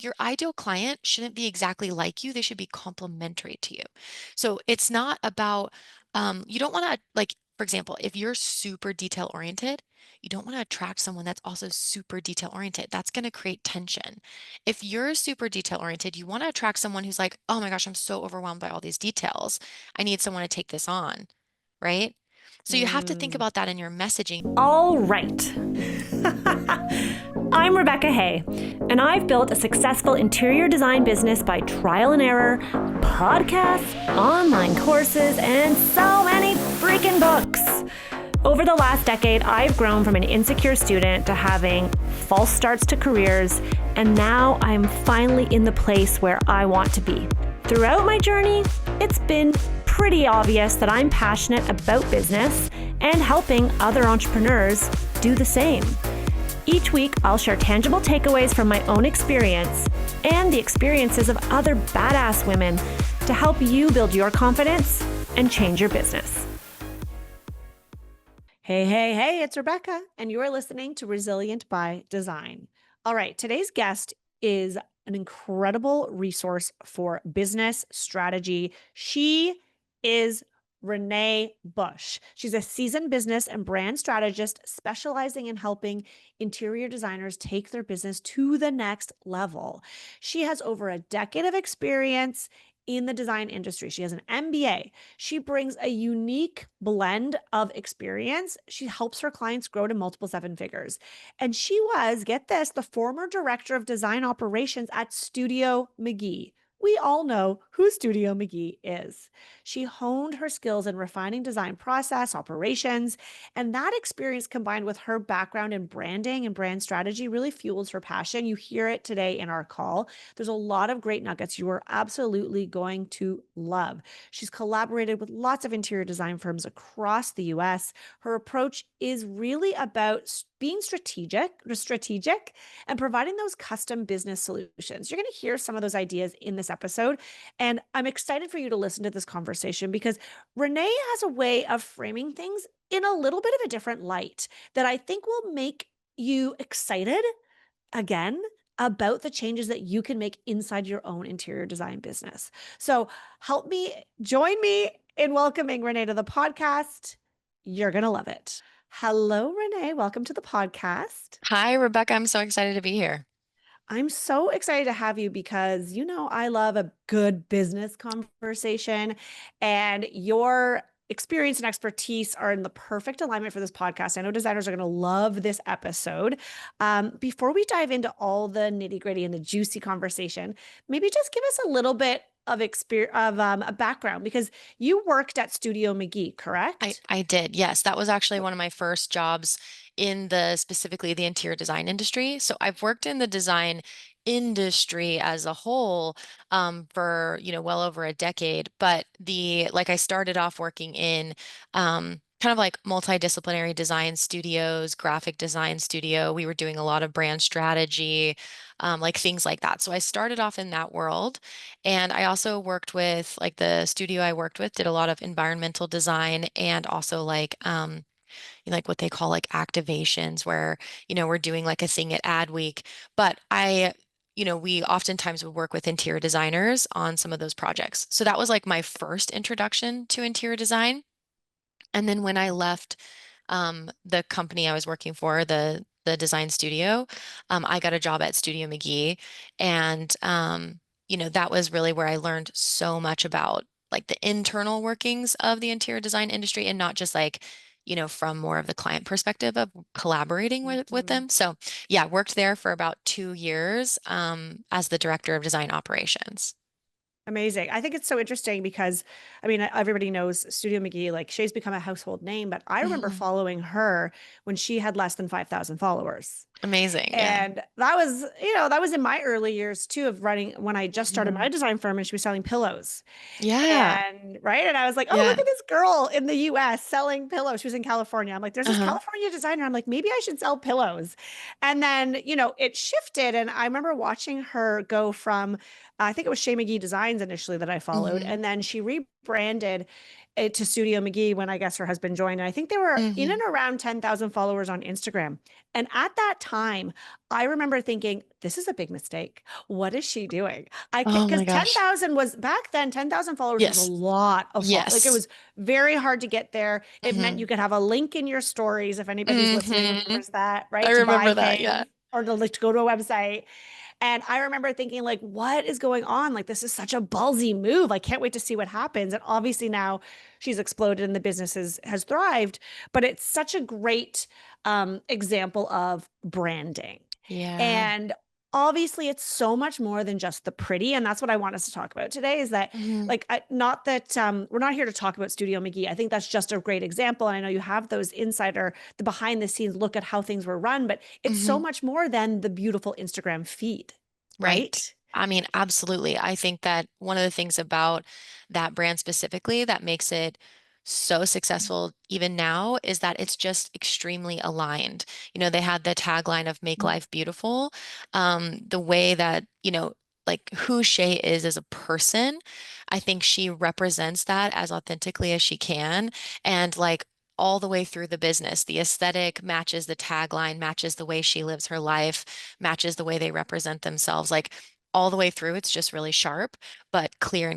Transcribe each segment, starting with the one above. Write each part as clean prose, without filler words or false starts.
your ideal client shouldn't be exactly like you. They should be complementary to you. So it's not about, you don't want to, like, for example, if you're super detail oriented, you don't want to attract someone that's also super detail oriented. That's going to create tension. If you're super detail oriented, you want to attract someone who's like, oh my gosh, I'm so overwhelmed by all these details. I need someone to take this on, right? So you have to think Mm. about that in your messaging. All right. I'm Rebecca Hay, and I've built a successful interior design business by trial and error, podcasts, online courses, and so many freaking books. Over the last decade, I've grown from an insecure student to having false starts to careers, and now I'm finally in the place where I want to be. Throughout my journey, it's been pretty obvious that I'm passionate about business and helping other entrepreneurs do the same. Each week, I'll share tangible takeaways from my own experience and the experiences of other badass women to help you build your confidence and change your business. Hey, it's Rebecca, and you are listening to Resilient by Design. All right, today's guest is an incredible resource for business strategy. She is Renee Bush. She's a seasoned business and brand strategist specializing in helping interior designers take their business to the next level. She has over a decade of experience in the design industry. She has an MBA. She brings a unique blend of experience. She helps her clients grow to multiple seven figures. And she was, get this, the former director of design operations at Studio McGee. We all know who Studio McGee is. She honed her skills in refining design process, operations, and that experience combined with her background in branding and brand strategy really fuels her passion. You hear it today in our call. There's a lot of great nuggets you are absolutely going to love. She's collaborated with lots of interior design firms across the US. Her approach is really about being strategic and providing those custom business solutions. You're going to hear some of those ideas in this episode. And I'm excited for you to listen to this conversation because Renee has a way of framing things in a little bit of a different light that I think will make you excited again about the changes that you can make inside your own interior design business. So join me in welcoming Renee to the podcast. You're going to love it. Hello, Renee. Welcome to the podcast. Hi, Rebecca. I'm so excited to be here. I'm so excited to have you because, I love a good business conversation, and your experience and expertise are in the perfect alignment for this podcast. I know designers are going to love this episode. Before we dive into all the nitty gritty and the juicy conversation, maybe just give us a little bit of experience of a background because you worked at Studio McGee, I, correct? I did. Yes, that was actually one of my first jobs in the specifically the interior design industry. So I've worked in the design industry as a whole for, well over a decade. But like I started off working in kind of like multidisciplinary design studios, graphic design studio. We were doing a lot of brand strategy, like things like that. So I started off in that world. And I also worked with like the studio I worked with did a lot of environmental design and also like what they call like activations where, we're doing like a thing at Ad Week. But we oftentimes would work with interior designers on some of those projects. So that was like my first introduction to interior design. And then when I left the company I was working for, the design studio, I got a job at Studio McGee, and that was really where I learned so much about like the internal workings of the interior design industry, and not just like from more of the client perspective of collaborating with Mhm. them. So yeah, worked there for about 2 years as the director of design operations. Amazing. I think it's so interesting because, everybody knows Studio McGee, like Shay's become a household name, but I remember Mhm. following her when she had less than 5,000 followers. Amazing. Yeah. And that was in my early years too of running when I just started my Mhm. design firm and she was selling pillows. Yeah. And right. And I was like, oh, look Yeah. at this girl in the US selling pillows. She was in California. I'm like, there's this Uh-huh. California designer. I'm like, maybe I should sell pillows. And then, it shifted. And I remember watching her go from, I think it was Shay McGee Designs initially that I followed. Mhm. And then she rebranded to Studio McGee when I guess her husband joined. And I think they were in Hmm. and around 10,000 followers on Instagram. And at that time, I remember thinking, this is a big mistake. What is she doing? I can't, Oh because my gosh. 10,000 was back then, 10,000 followers was a Yes. lot of like it Yes. was very hard to get there. It meant you Hmm. could have a link in your stories if anybody's listening Hmm. remembers that, I right? To buy remember that. Yeah. things or to like to go to a website. And I remember thinking, like, what is going on? Like, this is such a ballsy move. I can't wait to see what happens. And obviously now she's exploded and the business has thrived. But it's such a great example of branding. Yeah. And obviously it's so much more than just the pretty. And that's what I want us to talk about today is that Hmm. like not that we're not here to talk about Studio McGee. I think that's just a great example. And I know you have those insider, the behind the scenes look at how things were run, but it's so Hmm. much more than the beautiful Instagram feed, Right. right? I mean, absolutely. I think that one of the things about that brand specifically that makes it so successful even now is that it's just extremely aligned. They had the tagline of Make Life Beautiful. The way that, like who Shay is as a person, I think she represents that as authentically as she can. And like all the way through the business, the aesthetic matches the tagline, matches the way she lives her life, matches the way they represent themselves. Like all the way through, it's just really sharp, but clear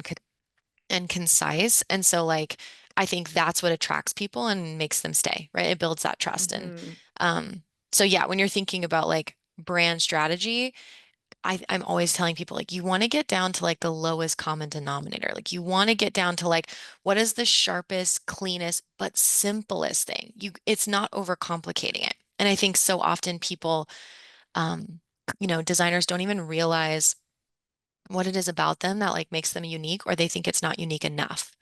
and concise. And so like I think that's what attracts people and makes them stay, right? It builds that trust. And Mm-hmm. um, so yeah, when you're thinking about like brand strategy, I'm always telling people like you want to get down to like the lowest common denominator. Like you want to get down to like what is the sharpest, cleanest, but simplest thing. It's not overcomplicating it. And I think so often people um, designers don't even realize what it is about them that like makes them unique, or they think it's not unique enough.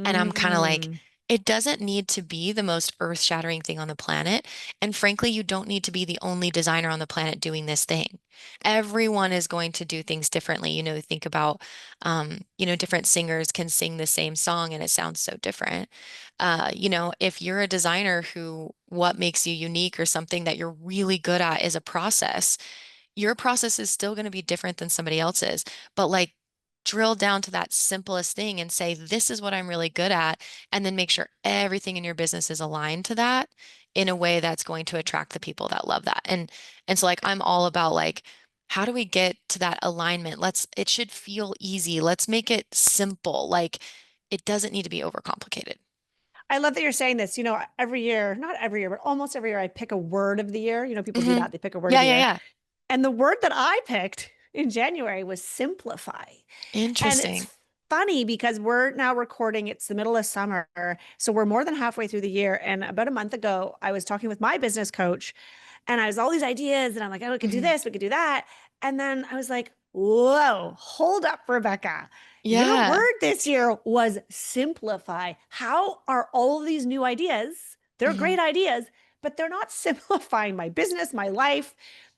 And I'm kind of like, Mm. it doesn't need to be the most earth-shattering thing on the planet. And frankly, you don't need to be the only designer on the planet doing this thing. Everyone is going to do things differently. Think about, different singers can sing the same song and it sounds so different. If you're a designer who what makes you unique or something that you're really good at is a process, your process is still going to be different than somebody else's. But like drill down to that simplest thing and say, this is what I'm really good at. And then make sure everything in your business is aligned to that in a way that's going to attract the people that love that. And so like I'm all about like, how do we get to that alignment? It should feel easy. Let's make it simple. Like it doesn't need to be overcomplicated. I love that you're saying this. Every year, not every year, but almost every year, I pick a word of the year. People do Hmm. that. They pick a word of Yeah, the yeah, year. yeah. And the word that I picked in January was simplify. And Interesting. it's funny because we're now recording, it's the middle of summer. So we're more than halfway through the year. And about a month ago, I was talking with my business coach and I was all these ideas and I'm like, oh, we could do Hmm. this, we could do that. And then I was like, whoa, hold up, Rebecca. Your Yeah. word this year was simplify. How are all of these new ideas? They're Hmm. great ideas, but they're not simplifying my business, my life.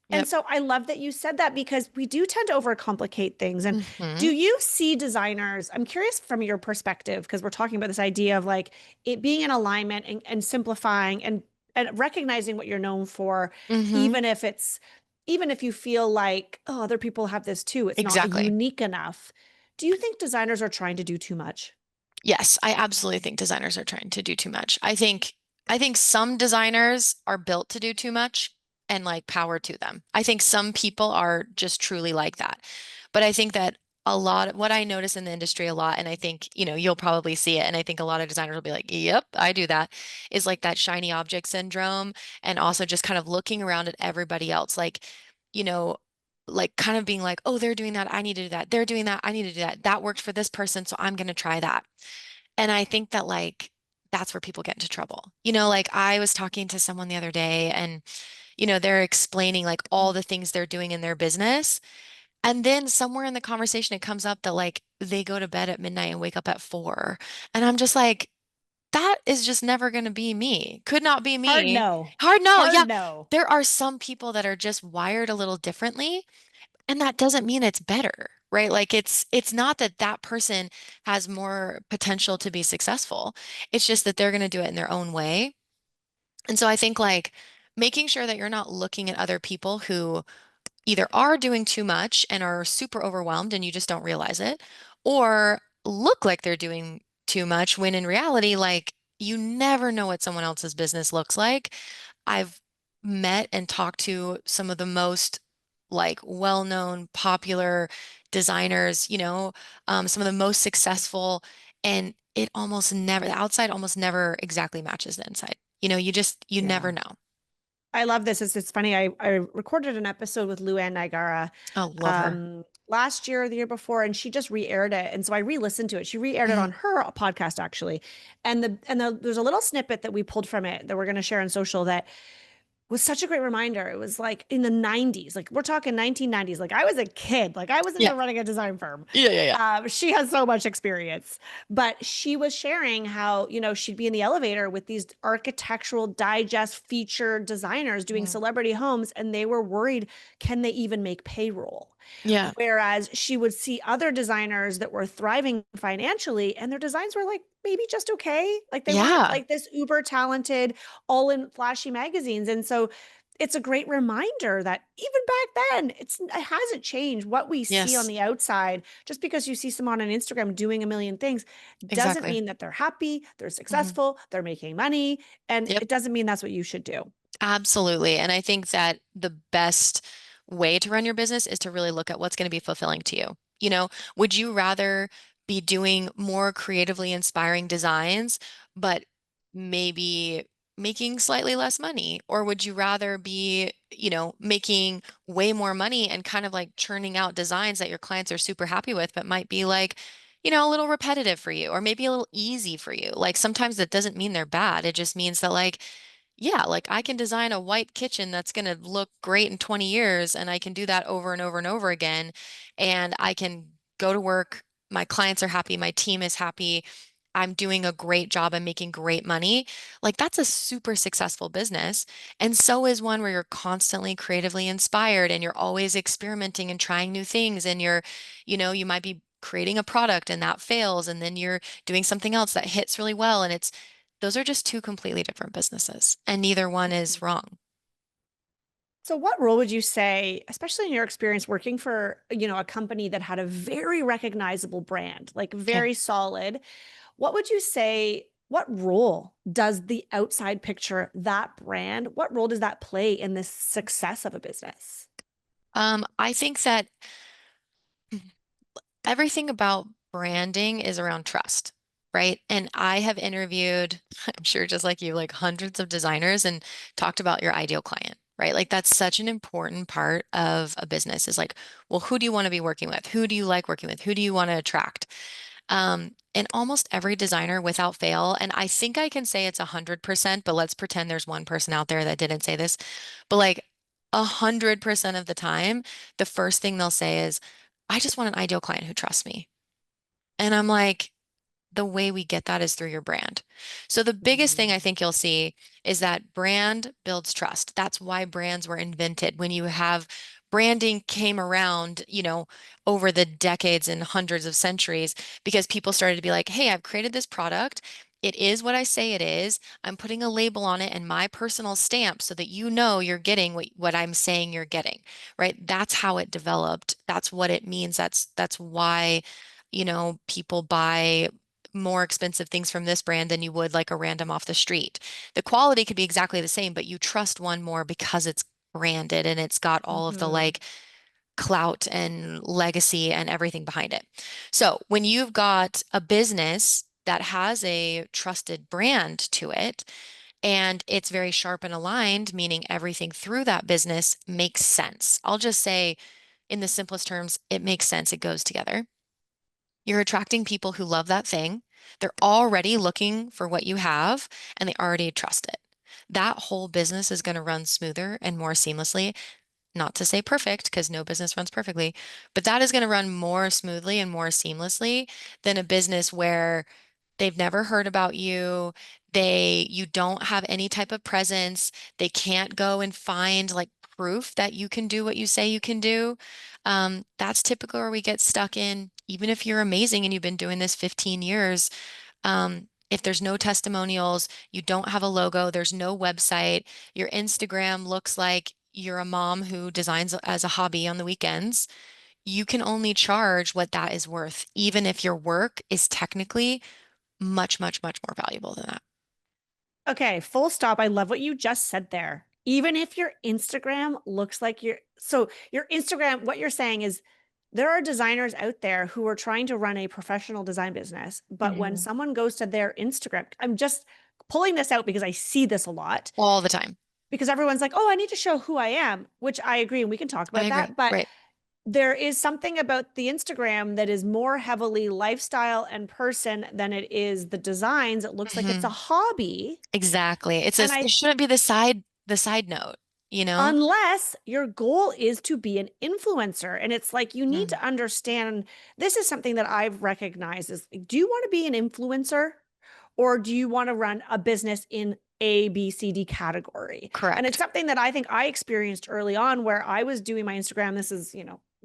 And Yep. so I love that you said that because we do tend to overcomplicate things. And do Hmm. you see designers? I'm curious from your perspective, because we're talking about this idea of like it being in alignment and simplifying and recognizing what you're known for, Hmm. even if it's even if you feel like, oh, other people have this too, it's not Exactly. unique enough. Do you think designers are trying to do too much? Yes, I absolutely think designers are trying to do too much. I think some designers are built to do too much and like power to them. I think some people are just truly like that. But I think that a lot of what I notice in the industry a lot, and I think, you'll probably see it, and I think a lot of designers will be like, yep, I do that, is like that shiny object syndrome and also just kind of looking around at everybody else. You know, like kind of being like, oh, they're doing that. I need to do that. They're doing that. I need to do that. That worked for this person, so I'm going to try that. And I think that like that's where people get into trouble. Like I was talking to someone the other day and, they're explaining like all the things they're doing in their business. And then somewhere in the conversation, it comes up that like they go to bed at midnight and wake up at 4. And I'm just like, that is just never going to be me. Could not be Hard me. no. Hard no. Yeah. Hard no. There are some people that are just wired a little differently. And that doesn't mean it's better, right? Like it's not that that person has more potential to be successful. It's just that they're going to do it in their own way. And so I think like making sure that you're not looking at other people who either are doing too much and are super overwhelmed and you just don't realize it, or look like they're doing too much, when in reality, like, you never know what someone else's business looks like. I've met and talked to some of the most like well-known, popular designers, some of the most successful, and it almost never, the outside almost never exactly matches the inside. You never Yeah. know. I love this. It's funny. I recorded an episode with Luann Nigara Oh, love her. last year or the year before, and she just re-aired it. And so I re-listened to it. She re-aired it on Mhm. her podcast actually. There's a little snippet that we pulled from it that we're going to share on social that was such a great reminder. It was like in the 90s, like we're talking 1990s. Like I was a kid, like I wasn't Yeah. even running a design firm. Yeah, yeah, yeah. She has so much experience, but she was sharing how, she'd be in the elevator with these architectural digest feature designers doing Mhm. celebrity homes, and they were worried, can they even make payroll? Yeah. Whereas she would see other designers that were thriving financially and their designs were like maybe just okay. Like they weren't Yeah. like this uber talented, all in flashy magazines. And so it's a great reminder that even back then, it hasn't changed what we see on Yes, the outside. Just because you see someone on Instagram doing a million things doesn't exactly. mean that they're happy, they're Hmm. successful, they're making money, and Yep. it doesn't mean that's what you should do. Absolutely. And I think that the best way to run your business is to really look at what's going to be fulfilling to you. Would you rather be doing more creatively inspiring designs, but maybe making slightly less money? Or would you rather be, making way more money and kind of like churning out designs that your clients are super happy with, but might be like, a little repetitive for you, or maybe a little easy for you? Like sometimes that doesn't mean they're bad. It just means that like, yeah, like I can design a white kitchen that's going to look great in 20 years, and I can do that over and over and over again. And I can go to work. My clients are happy. My team is happy. I'm doing a great job. I'm making great money. Like that's a super successful business. And so is one where you're constantly creatively inspired and you're always experimenting and trying new things. And you might be creating a product and that fails. And then you're doing something else that hits really well. And those are just two completely different businesses, and neither one is wrong. So what role would you say, especially in your experience working for, a company that had a very recognizable brand, like Yeah. very solid, what would you say, what role does the outside picture, that brand, what role does that play in the success of a business? I think that everything about branding is around trust, right? And I have interviewed, I'm sure just like you, like hundreds of designers and talked about your ideal client, right? Like that's such an important part of a business is like, well, who do you want to be working with? Who do you like working with? Who do you want to attract? And almost every designer without fail, and I think I can say it's 100%, but let's pretend there's one person out there that didn't say this, but like 100% of the time, the first thing they'll say is, I just want an ideal client who trusts me. And I'm like, the way we get that is through your brand. So the biggest thing I Mm. think you'll see is that brand builds trust. That's why brands were invented. When you have branding came around, over the decades and hundreds of centuries, because people started to be like, hey, I've created this product. It is what I say it is. I'm putting a label on it and my personal stamp so that you know you're getting what I'm saying you're getting, right? That's how it developed. That's what it means. That's why, people buy more expensive things from this brand than you would like a random off the street. The quality could be exactly the same, but you trust one more because it's branded and it's got all of the Mhm. like clout and legacy and everything behind it. So when you've got a business that has a trusted brand to it and it's very sharp and aligned, meaning everything through that business makes sense. I'll just say, in the simplest terms, it makes sense. It goes together. You're attracting people who love that thing. They're already looking for what you have and they already trust it. That whole business is going to run smoother and more seamlessly. Not to say perfect, because no business runs perfectly, but that is going to run more smoothly and more seamlessly than a business where they've never heard about you. You don't have any type of presence. They can't go and find like proof that you can do what you say you can do. That's typically where we get stuck in, even if you're amazing and you've been doing this 15 years. If there's no testimonials, you don't have a logo, there's no website, your Instagram looks like you're a mom who designs as a hobby on the weekends, you can only charge what that is worth, even if your work is technically much, much, much more valuable than that. Okay, full stop. I love what you just said there. Even if your Instagram looks like your Instagram, what you're saying is there are designers out there who are trying to run a professional design business, but when Hmm. someone goes to their Instagram, I'm just pulling this out because I see this a lot All the time. because everyone's like, "Oh, I need to show who I am," which I agree and we can talk I about agree. that, but Right. there is something about the Instagram that is more heavily lifestyle and person than it is the designs. It looks like it's a Hmm. hobby. Exactly. And It I shouldn't be the side note, you know? unless your goal is to be an influencer. And it's like you need Mm, to understand this is something that I've recognized is do you want to be an influencer or do you want to run a business in A, B, C, D category? And it's correct. something that I think I experienced early on where I was doing my Instagram. This is,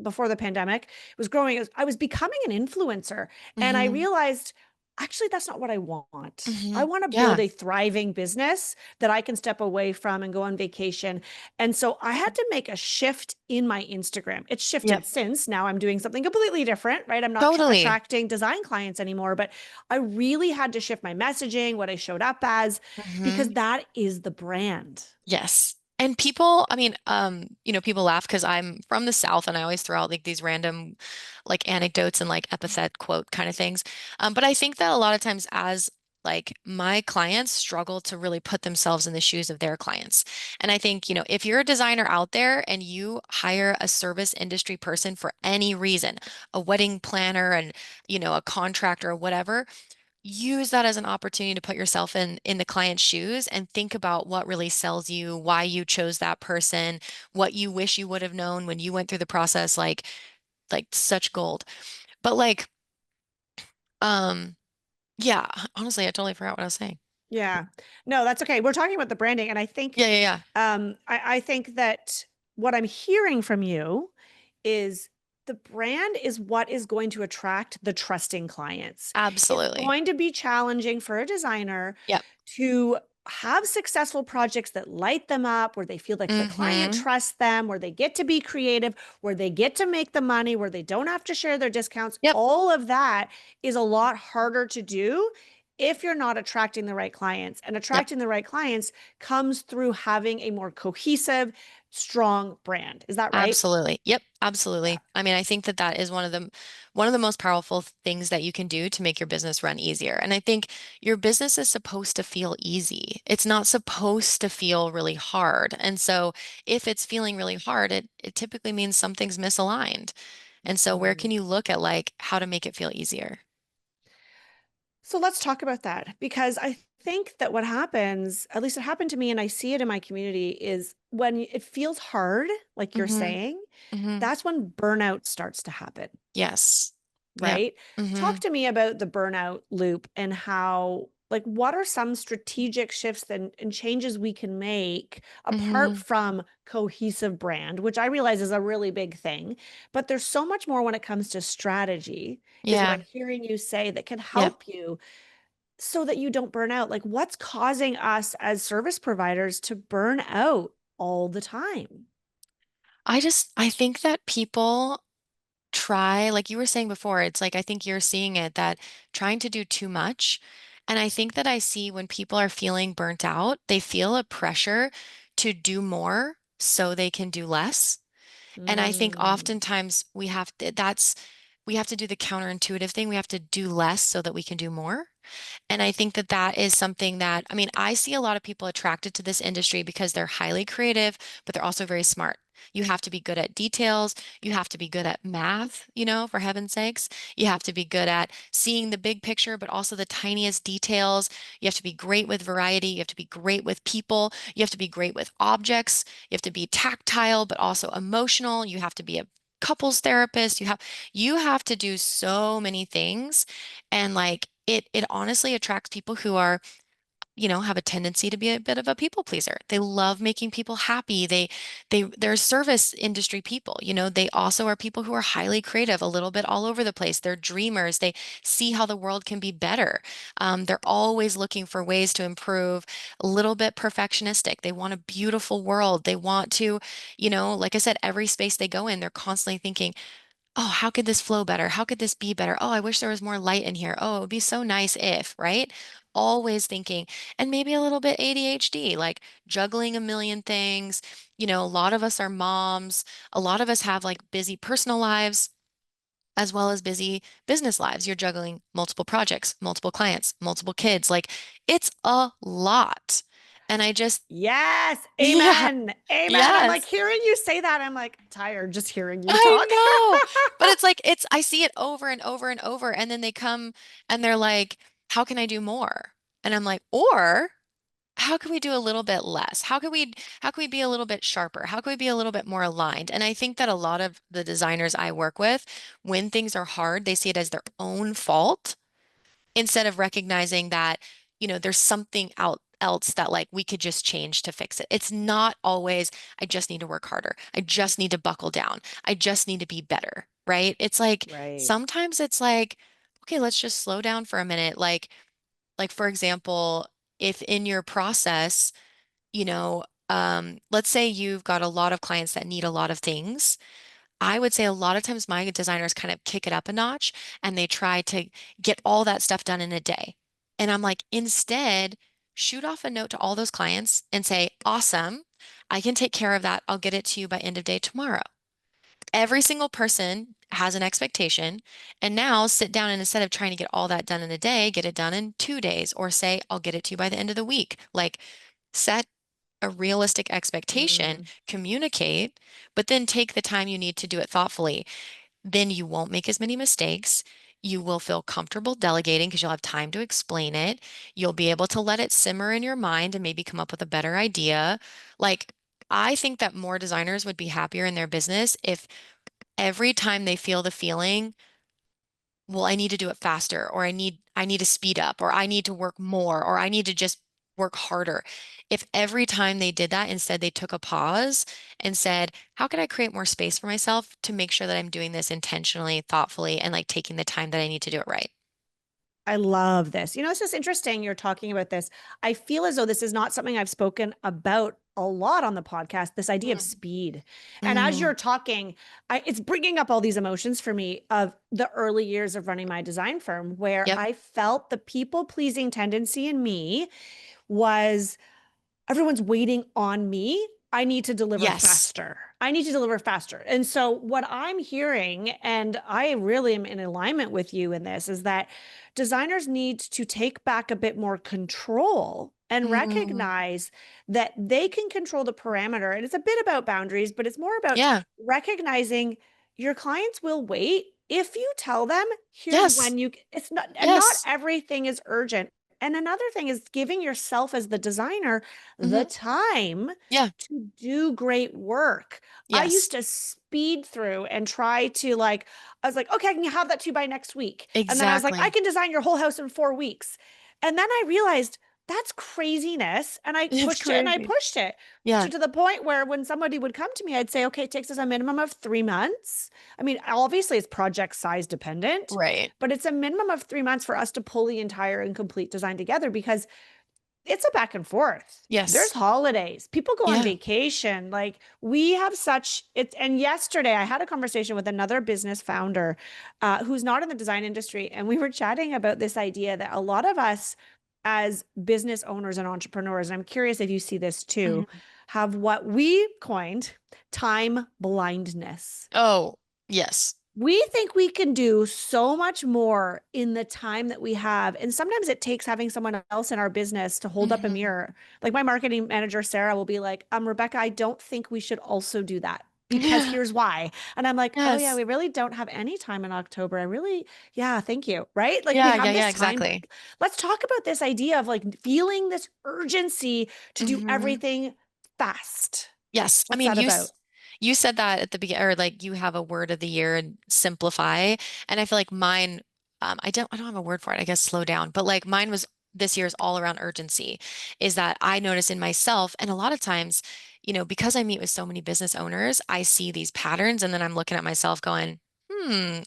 before the pandemic, it was growing. I was becoming an influencer. And I Hmm. realized actually that's not what I want. Hmm. I want to build Yeah. a thriving business that I can step away from and go on vacation. And so I had to make a shift in my Instagram. It's Yep. shifted since. Now I'm doing something completely different, right? I'm not Totally. attracting design clients anymore, but I really had to shift my messaging, what I showed up as, because Hmm. that is the brand. Yes. And people, I mean, people laugh because I'm from the South and I always throw out like these random like anecdotes and like epithet quote kind of things. But I think that a lot of times as like my clients struggle to really put themselves in the shoes of their clients. And I think, if you're a designer out there and you hire a service industry person for any reason, a wedding planner and, a contractor or whatever, use that as an opportunity to put yourself in the client's shoes and think about what really sells you, why you chose that person, what you wish you would have known when you went through the process, like such gold. But like, um, yeah, honestly, I totally forgot what I was saying. Yeah. No, that's okay. We're talking about the branding. And I think Yeah, yeah, yeah. I think that what I'm hearing from you is the brand is what is going to attract the trusting clients. It's Absolutely. going to be challenging for a designer Yep. to have successful projects that light them up, where they feel like the client Mm-hmm. trusts them, where they get to be creative, where they get to make the money, where they don't have to share their discounts. Yep. All of that is a lot harder to do if you're not attracting the right clients. And Yep. attracting the right clients comes through having a more cohesive, strong brand. Is that right? Absolutely. Yep, Yeah. absolutely. I mean, I think that that is one of the most powerful things that you can do to make your business run easier. And I think your business is supposed to feel easy. It's not supposed to feel really hard. And so if it's feeling really hard, it typically means something's misaligned. And so where can Mhm. you look at like how to make it feel easier? So let's talk about that because I think that what happens, at least it happened to me and I see it in my community, is when it feels hard, like you're Mm-hmm. saying, Mm-hmm. that's when burnout starts to happen, Yes. Yep. right? Mm-hmm. Talk to me about the burnout loop and how, like, what are some strategic shifts and changes we can make apart Mm-hmm. from cohesive brand, which I realize is a really big thing. But there's so much more when it comes to strategy, is what Yeah. I'm hearing you say that can Yep. help you so that you don't burn out. Like, what's causing us as service providers to burn out all the time? I think that people try, like you were saying before, it's like I think you're seeing it that trying to do too much. And I think that I see when people are feeling burnt out, they feel a pressure to do more so they can do less. And I think Mm. oftentimes we have to do the counterintuitive thing. We have to do less so that we can do more. And I think that that is something that, I mean, I see a lot of people attracted to this industry because they're highly creative, but they're also very smart. You have to be good at details. You have to be good at math, for heaven's sakes. You have to be good at seeing the big picture, but also the tiniest details. You have to be great with variety. You have to be great with people. You have to be great with objects. You have to be tactile, but also emotional. You have to be a couples therapist. You have to do so many things. And like it honestly attracts people who are, have a tendency to be a bit of a people pleaser. They love making people happy. They're service industry people, they also are people who are highly creative, a little bit all over the place. They're dreamers. They see how the world can be better. They're always looking for ways to improve, a little bit perfectionistic. They want a beautiful world. They want to, like I said, every space they go in, they're constantly thinking, oh, how could this flow better? How could this be better? Oh, I wish there was more light in here. Oh, it would be so nice if, right? Always thinking, and maybe a little bit ADHD, like juggling a million things. A lot of us are moms. A lot of us have like busy personal lives as well as busy business lives. You're juggling multiple projects, multiple clients, multiple kids. Like it's a lot. And I just, Yes. yeah, Amen. Amen. I'm like yes. hearing you say that. I'm like tired just hearing you I talk. know. But it's like I see it over and over and over and then they come and they're like, "How can I do more?" And I'm like, "Or how can we do a little bit less? How can we be a little bit sharper? How can we be a little bit more aligned?" And I think that a lot of the designers I work with, when things are hard, they see it as their own fault instead of recognizing that, there's something out else that like we could just change to fix it. It's not always, I just need to work harder. I just need to buckle down. I just need to be better, right? It's like Right. sometimes it's like, okay, let's just slow down for a minute. Like for example, if in your process, let's say you've got a lot of clients that need a lot of things. I would say a lot of times my designers kind of kick it up a notch and they try to get all that stuff done in a day. And I'm like, instead, shoot off a note to all those clients and say, awesome, I can take care of that. I'll get it to you by end of day tomorrow. Every single person has an expectation. And now sit down and instead of trying to get all that done in a day, get it done in 2 days or say, I'll get it to you by the end of the week. Like set a realistic expectation, Mm. communicate, but then take the time you need to do it thoughtfully. Then you won't make as many mistakes. You will feel comfortable delegating because you'll have time to explain it. You'll be able to let it simmer in your mind and maybe come up with a better idea. Like, I think that more designers would be happier in their business if every time they feel the feeling, well, I need to do it faster, or I need to speed up, or I need to work more, or I need to just work harder. If every time they did that, instead they took a pause and said, how can I create more space for myself to make sure that I'm doing this intentionally, thoughtfully, and like taking the time that I need to do it right? I love this. It's just interesting you're talking about this. I feel as though this is not something I've spoken about a lot on the podcast, this idea of Mm, speed. And as mm, you're talking, it's bringing up all these emotions for me of the early years of running my design firm where yep. I felt the people pleasing tendency in me was everyone's waiting on me. I need to deliver Yes. faster. I need to deliver faster. And so, what I'm hearing, and I really am in alignment with you in this, is that designers need to take back a bit more control and Mm, recognize that they can control the parameter. And it's a bit about boundaries, but it's more about yeah. recognizing your clients will wait if you tell them, here's Yes. when you, it's not, and not Yes. everything is urgent. And another thing is giving yourself as the designer the Hmm. time Yeah. to do great work. I used Yes. to speed through and try to like, I was like, okay, I can have that to you by next week. And then I was like, I Exactly. can design your whole house in 4 weeks. And then I realized that's craziness. And I It's pushed it and I crazy. pushed it Yeah. to the point where when somebody would come to me, I'd say, okay, it takes us a minimum of 3 months. I mean, obviously it's project size dependent, Right. but it's a minimum of 3 months for us to pull the entire and complete design together because it's a back and forth. There's Yes. holidays. People go on Yeah. vacation. Like we have such it. And yesterday I had a conversation with another business founder who's not in the design industry. And we were chatting about this idea that a lot of us as business owners and entrepreneurs, and I'm curious if you see this too, Mhm. have what we coined time blindness. Oh, yes. We think we can do so much more in the time that we have. And sometimes it takes having someone else in our business to hold up a Hmm. mirror. Like my marketing manager, Sarah, will be like, Rebecca, I don't think we should also do that because Yeah. here's why. And I'm like, oh, yeah, Yes. we really don't have any time in October. I really, yeah, thank you. Right. Like we Yeah, yeah, have yeah, this time. exactly. Let's talk about this idea of like feeling this urgency to do Hmm. everything fast. Yes. I What's mean, that about? you said that at the beginning, or like you have a word of the year and simplify. And I feel like mine, I don't have a word for it. I guess slow down. But like mine was this year's all around urgency, is that I notice in myself, and a lot of times, because I meet with so many business owners, I see these patterns, and then I'm looking at myself going,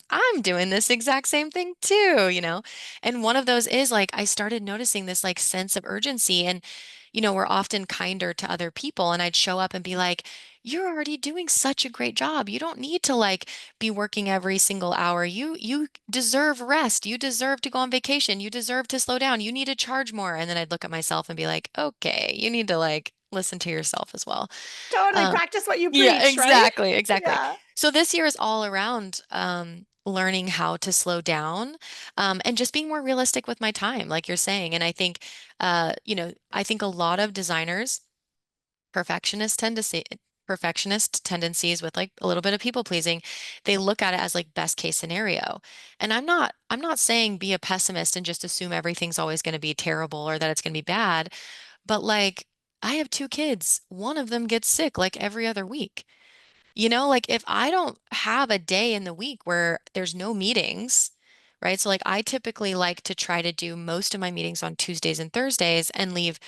I'm doing this exact same thing too, you know? And one of those is like, I started noticing this like sense of urgency and, we're often kinder to other people. And I'd show up and be like, you're already doing such a great job. You don't need to like be working every single hour. You deserve rest. You deserve to go on vacation. You deserve to slow down. You need to charge more. And then I'd look at myself and be like, okay, you need to like listen to yourself as well. Totally Um, practice what you yeah, preach, right? exactly, exactly. Yeah. So this year is all around learning how to slow down and just being more realistic with my time, like you're saying. And I think, I think a lot of designers, perfectionist tend to say perfectionist tendencies with like a little bit of people pleasing, they look at it as like best case scenario. And I'm not saying be a pessimist and just assume everything's always going to be terrible or that it's going to be bad, but like I have two kids. One of them gets sick like every other week. Like if I don't have a day in the week where there's no meetings, right? So like I typically like to try to do most of my meetings on Tuesdays and Thursdays and leave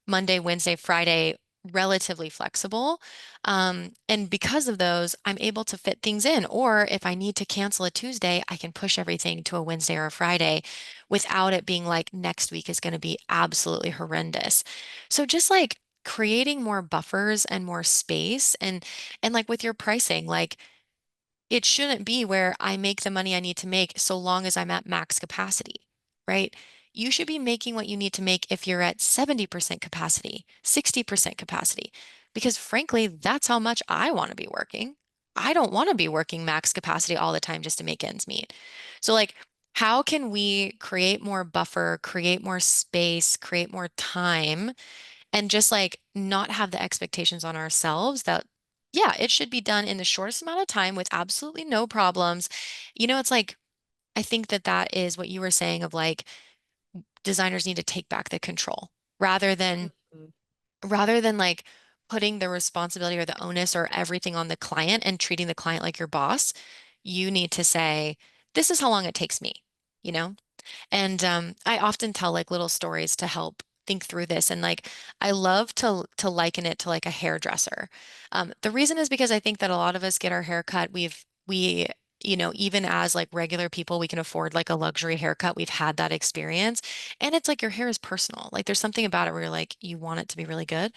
Monday, Wednesday, Friday relatively flexible. And because of those, I'm able to fit things in. Or if I need to cancel a Tuesday, I can push everything to a Wednesday or a Friday without it being like next week is going to be absolutely horrendous. So just like creating more buffers and more space and like with your pricing, like it shouldn't be where I make the money I need to make so long as I'm at max capacity, right? You should be making what you need to make if you're at 70% capacity, 60% capacity, because frankly, that's how much I want to be working. I don't want to be working max capacity all the time just to make ends meet. So, like, how can we create more buffer, create more space, create more time and just like not have the expectations on ourselves that, yeah, it should be done in the shortest amount of time with absolutely no problems. It's like, I think that that is what you were saying of like designers need to take back the control rather than Mhm. rather than like putting the responsibility or the onus or everything on the client and treating the client like your boss. You need to say, this is how long it takes me, you know? And I often tell like little stories to help think through this. And like I love to liken it to like a hairdresser. The reason is because I think that a lot of us get our hair cut. Even as like regular people, we can afford like a luxury haircut. We've had that experience. And it's like your hair is personal. Like there's something about it where you're like, you want it to be really good.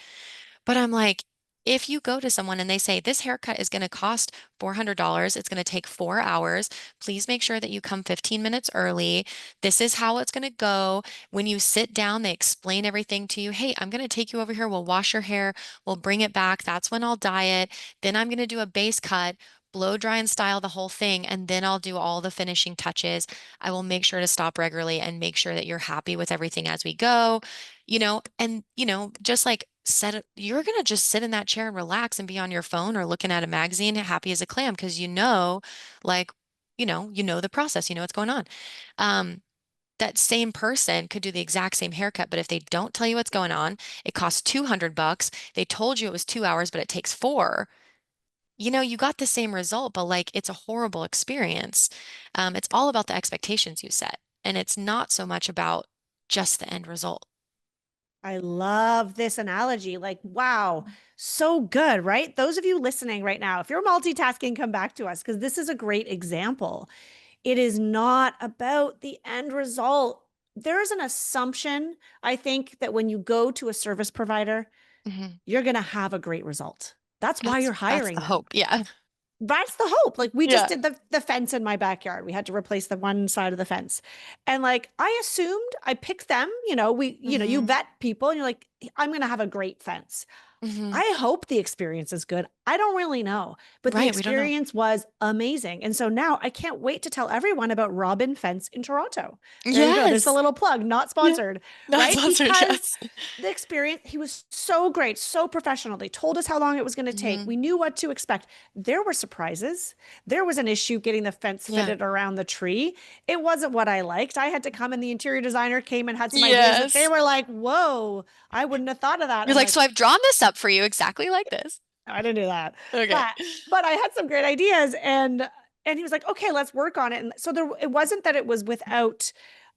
But I'm like, if you go to someone and they say, this haircut is going to cost $400, it's going to take 4 hours. Please make sure that you come 15 minutes early. This is how it's going to go. When you sit down, they explain everything to you. Hey, I'm going to take you over here. We'll wash your hair. We'll bring it back. That's when I'll dye it. Then I'm going to do a base cut, blow dry and style the whole thing. And then I'll do all the finishing touches. I will make sure to stop regularly and make sure that you're happy with everything as we go. Just like you're going to just sit in that chair and relax and be on your phone or looking at a magazine, happy as a clam, because like, the process, you know what's going on. Um, that same person could do the exact same haircut, but if they don't tell you what's going on, it costs $200. They told you it was 2 hours, but it takes four. You got the same result, but like it's a horrible experience. It's all about the expectations you set, and it's not so much about just the end result. I love this analogy. Like, wow, so good, right? Those of you listening right now, if you're multitasking, come back to us because this is a great example. It is not about the end result. There is an assumption, I think, that when you go to a service provider, Mhm. you're going to have a great result. That's why you're That's hiring the them. hope. Yeah. That's the hope. Like we just Yeah. did the fence in my backyard. We had to replace the one side of the fence. And like I assumed I picked them, you Hmm. vet people and you're like, I'm gonna have a great fence. Hmm. I hope the experience is good. I don't really know, but the Right. We don't know. experience was amazing. And so now I can't wait to tell everyone about Robin Fence in Toronto. There you go. There's a Yes. little plug, not Yeah. sponsored, Not right? sponsored. Because Yes. the experience, he was so great, so professional. They told us how long it was going to take. Hmm. We knew what to expect. There were surprises. There was an issue getting the fence Yeah. fitted around the tree. It wasn't what I liked. I had to come and the interior designer came and had some ideas that they Yes. were like, whoa, I wouldn't have thought of that. You're I'm like, like, so I've drawn this up for you exactly like this. I didn't do that. Okay. But I had some great ideas and he was like, "Okay, let's work on it." And so there it wasn't that it was without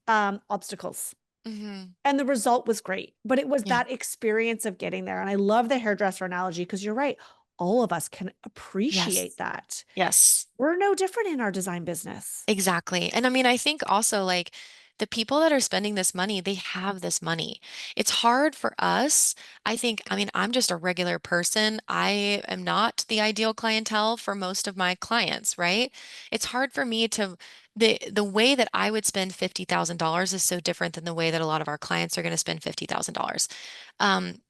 obstacles. Hmm. And the result was great, but it was Yeah. that experience of getting there. And I love the hairdresser analogy because you're right. all of us can appreciate Yes. that. Yes. We're no different in our design business. Exactly. And I mean, I think also like the people that are spending this money, they have this money. It's hard for us. I think, I mean, I'm just a regular person. I am not the ideal clientele for most of my clients, right? It's hard for me to the way that I would spend $50,000 is so different than the way that a lot of our clients are going to spend $50,000.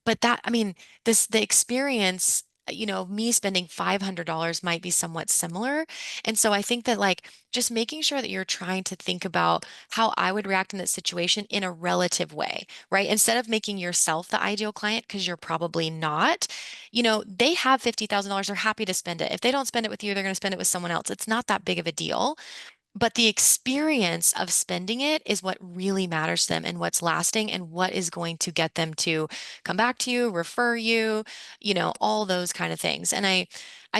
But that, I mean, the experience, me spending $500 might be somewhat similar. And so I think that like just making sure that you're trying to think about how I would react in that situation in a relative way, right? Instead of making yourself the ideal client, because you're probably not, they have $50,000, they're happy to spend it. If they don't spend it with you, they're going to spend it with someone else. It's not that big of a deal. But the experience of spending it is what really matters to them and what's lasting and what is going to get them to come back to you, refer you, all those kind of things. And I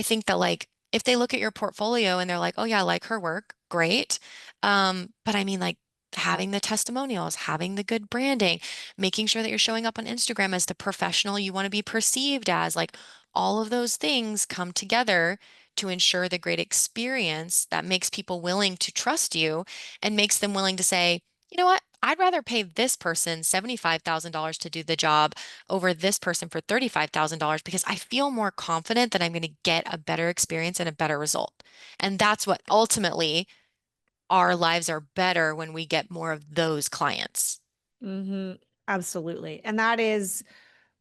think that like if they look at your portfolio and they're like, "Oh yeah, I like her work." Great. But I mean like having the testimonials, having the good branding, making sure that you're showing up on Instagram as the professional you want to be perceived as, like all of those things come together to ensure the great experience that makes people willing to trust you and makes them willing to say, you know what? I'd rather pay this person $75,000 to do the job over this person for $35,000 because I feel more confident that I'm going to get a better experience and a better result. And that's what ultimately our lives are better when we get more of those clients. Hmm. Absolutely. And that is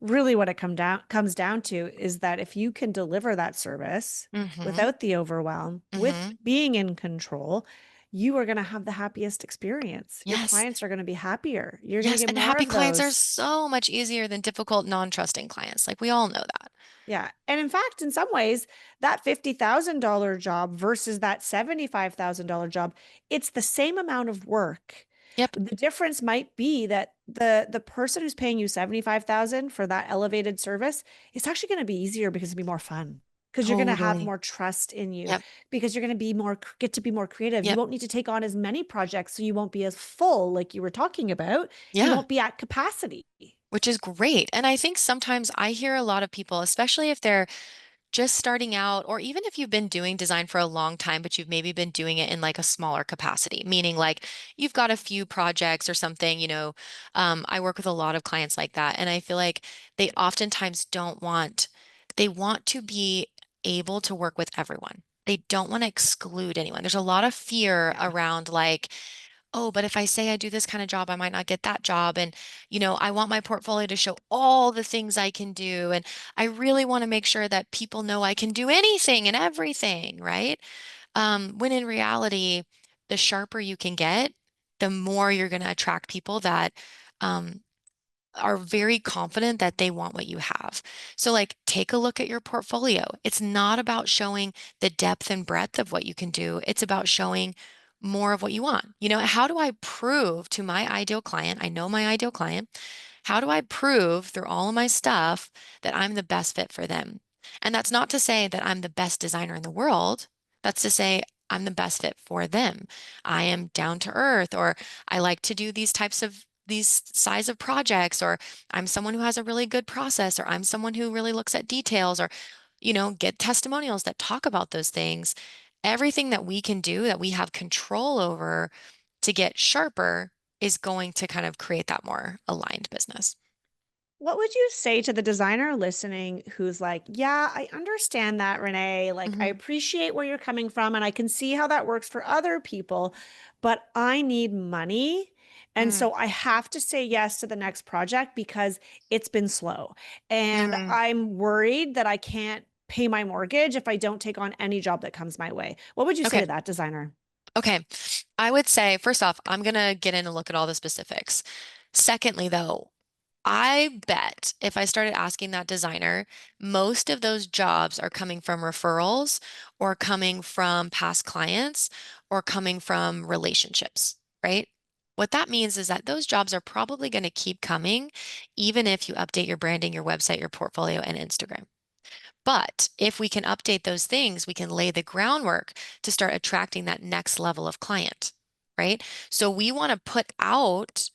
really what it comes down to is that if you can deliver that service Mm-hmm. without the overwhelm, with Mm-hmm. being in control, you are going to have the happiest experience. Your Yes. clients are going to be happier. You're going to Yes. get And more happy of clients are those. so much easier than difficult, non-trusting clients. Like we all know that. Yeah. And in fact, in some ways, that $50,000 job versus that $75,000 job, it's the same amount of work. Yep. The difference might be that the person who's paying you 75,000 for that elevated service, it's actually going to be easier because it'll be more fun. Because you're going to have Totally. more trust in you, Yep. because you're going to be more get to be more creative. You Yep. won't need to take on as many projects, so you won't be as full like you were talking about. You Yeah. won't be at capacity. Which is great. And I think sometimes I hear a lot of people, especially if they're just starting out, or even if you've been doing design for a long time, but you've maybe been doing it in like a smaller capacity, meaning like you've got a few projects or something, I work with a lot of clients like that. And I feel like they oftentimes they want to be able to work with everyone. They don't want to exclude anyone. There's a lot of fear Yeah. around like, oh, but if I say I do this kind of job, I might not get that job. And, I want my portfolio to show all the things I can do. And I really want to make sure that people know I can do anything and everything, right? When in reality, the sharper you can get, the more you're going to attract people that um, are very confident that they want what you have. So, like, take a look at your portfolio. It's not about showing the depth and breadth of what you can do, it's about showing more of what you want. How do I prove to my ideal client? I know my ideal client. How do I prove through all of my stuff that I'm the best fit for them? And that's not to say that I'm the best designer in the world. That's to say I'm the best fit for them. I am down to earth, or I like to do these size of projects, or I'm someone who has a really good process, or I'm someone who really looks at details, or, get testimonials that talk about those things. Everything that we can do that we have control over to get sharper is going to kind of create that more aligned business. What would you say to the designer listening who's like, yeah, I understand that, Renee. Like, I Hmm. appreciate where you're coming from and I can see how that works for other people, but I need money. And Mm, so I have to say yes to the next project because it's been slow. And mm. I'm worried that I can't pay my mortgage if I don't take on any job that comes my way. What would you say Okay. to that designer? Okay. I would say, first off, I'm going to get in and look at all the specifics. Secondly, though, I bet if I started asking that designer, most of those jobs are coming from referrals or coming from past clients or coming from relationships, right? What that means is that those jobs are probably going to keep coming, even if you update your branding, your website, your portfolio, and Instagram. But if we can update those things, we can lay the groundwork to start attracting that next level of client, right? So we want to put out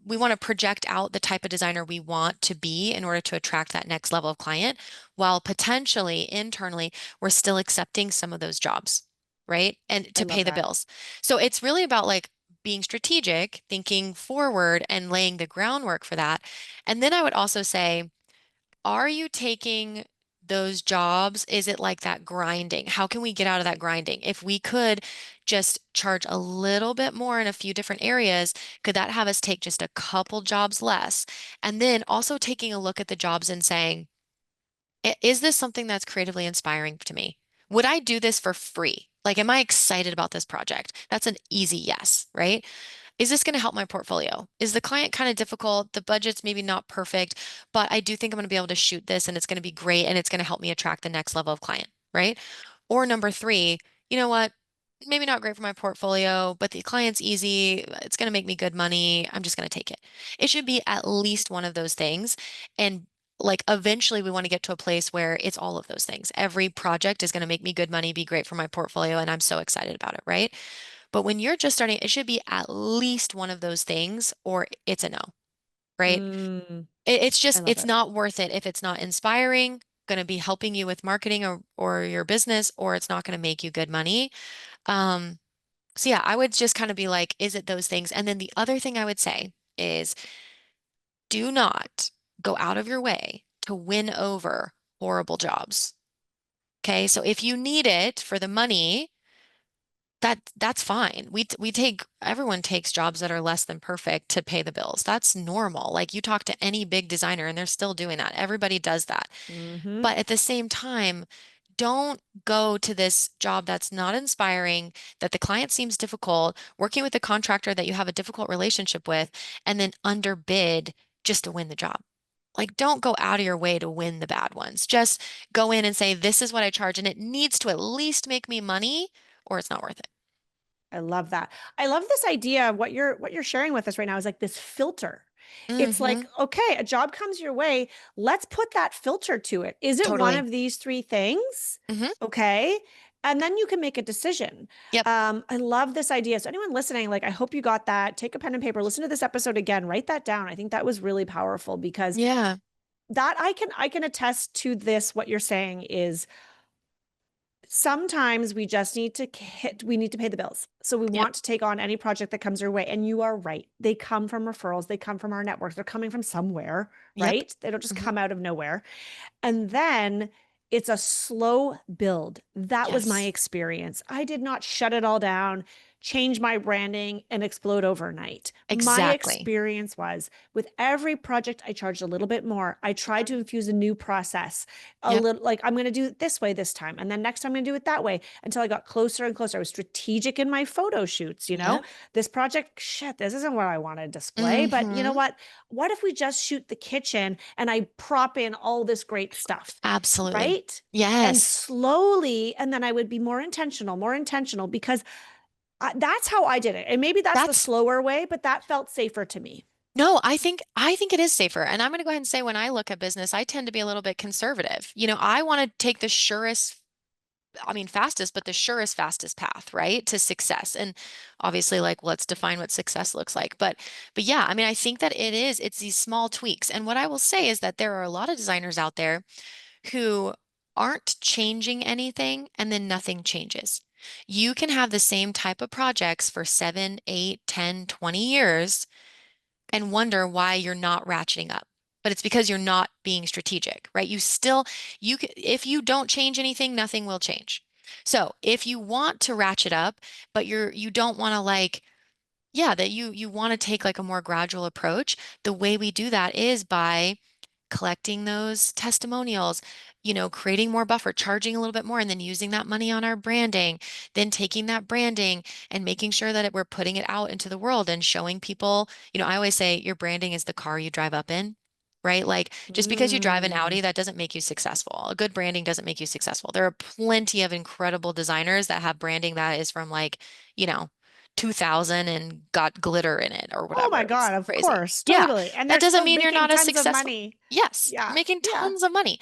we want to project out the type of designer we want to be in order to attract that next level of client, while potentially internally we're still accepting some of those jobs, right? And I to love pay the that. bills. So it's really about like being strategic, thinking forward and laying the groundwork for that. And then I would also say, are you taking those jobs? Is it like that grinding? How can we get out of that grinding? If we could just charge a little bit more in a few different areas, could that have us take just a couple jobs less? And then also taking a look at the jobs and saying, Is this something that's creatively inspiring to me? Would I do this for free? Like, am I excited about this project? That's an easy yes, right? Is this going to help my portfolio? Is the client kind of difficult? The budget's maybe not perfect, but I do think I'm going to be able to shoot this and it's going to be great and it's going to help me attract the next level of client, right? Or number three, you know what? Maybe not great for my portfolio, but the client's easy. It's going to make me good money. I'm just going to take it. It should be at least one of those things. And like eventually we want to get to a place where it's all of those things. Every project is going to make me good money, be great for my portfolio, and I'm so excited about it, right? But when you're just starting, it should be at least one of those things or it's a no, right? Mm, It's I just, love it's it. not worth it if it's not inspiring, going to be helping you with marketing or your business, or it's not going to make you good money. Um, so yeah, I would just kind of be like, is it those things? And then the other thing I would say is do not go out of your way to win over horrible jobs. Okay. So if you need it for the money, that's fine. We take everyone takes jobs that are less than perfect to pay the bills. That's normal. Like you talk to any big designer and they're still doing that. Everybody does that. Hmm. But at the same time, don't go to this job that's not inspiring, that the client seems difficult, working with a contractor that you have a difficult relationship with, and then underbid just to win the job. Like, don't go out of your way to win the bad ones. Just go in and say, this is what I charge, and it needs to at least make me money, or it's not worth it. I love that. I love this idea of what you're sharing with us right now is like this filter. It's like, Hmm. okay, a job comes your way. Let's put that filter to it. Is it one Totally. of these three things? Hmm. Okay. And then you can make a decision. Yep. I love this idea. So anyone listening, like I hope you got that. Take a pen and paper, listen to this episode again, write that down. I think that was really powerful because Yeah. that I can attest to this. What you're saying is sometimes we just need to hit, we need to pay the bills. So we Yep. want to take on any project that comes our way. And you are right. They come from referrals, they come from our networks, they're coming from somewhere, Yep. right? They don't just Hmm. come out of nowhere. And then it's a slow build. That was my Yes. experience. I did not shut it all down, change my branding, and explode overnight. My Exactly. experience was with every project, I charged a little bit more. I tried Hmm. to infuse a new process, a Yep. little like I'm going to do it this way this time. And then next time I'm going to do it that way until I got closer and closer. I was strategic in my photo shoots, you know? Yep. This project, shit, this isn't what I want to display. But you know Hmm. what? What if we just shoot the kitchen and I prop in all this great stuff? Absolutely. Right? And Yes. slowly, and then I would be more intentional because that's how I did it. And maybe that's the That's slower way, but that felt safer to me. no, I think it is safer. And I'm going to go ahead and say when I look at business, I tend to be a little bit conservative. I want to take the surest, I mean fastest, but the surest fastest path, right, to success. And obviously like let's define what success looks like. But yeah, I mean I think that it's these small tweaks. And what I will say is that there are a lot of designers out there who aren't changing anything and then nothing changes. You can have the same type of projects for 7, 8, 10, 20 years and wonder why you're not ratcheting up. But it's because you're not being strategic, right? If you don't change anything, nothing will change. So if you want to ratchet up, but you don't want to like, yeah, that you want to take like a more gradual approach, the way we do that is by collecting those testimonials, creating more buffer, charging a little bit more, and then using that money on our branding, then taking that branding and making sure that we're putting it out into the world and showing people, I always say your branding is the car you drive up in. Right? Like just because you drive an Mm. Audi, that doesn't make you successful. A good branding doesn't make you successful. There are plenty of incredible designers that have branding that is from like, you know, 2000 and got glitter in it or Oh my whatever. It's God, of crazy. course, Yeah. totally. And That they're doesn't still mean you're making not as tons of successful. money. Yes, you're Yeah, making yeah. tons of money.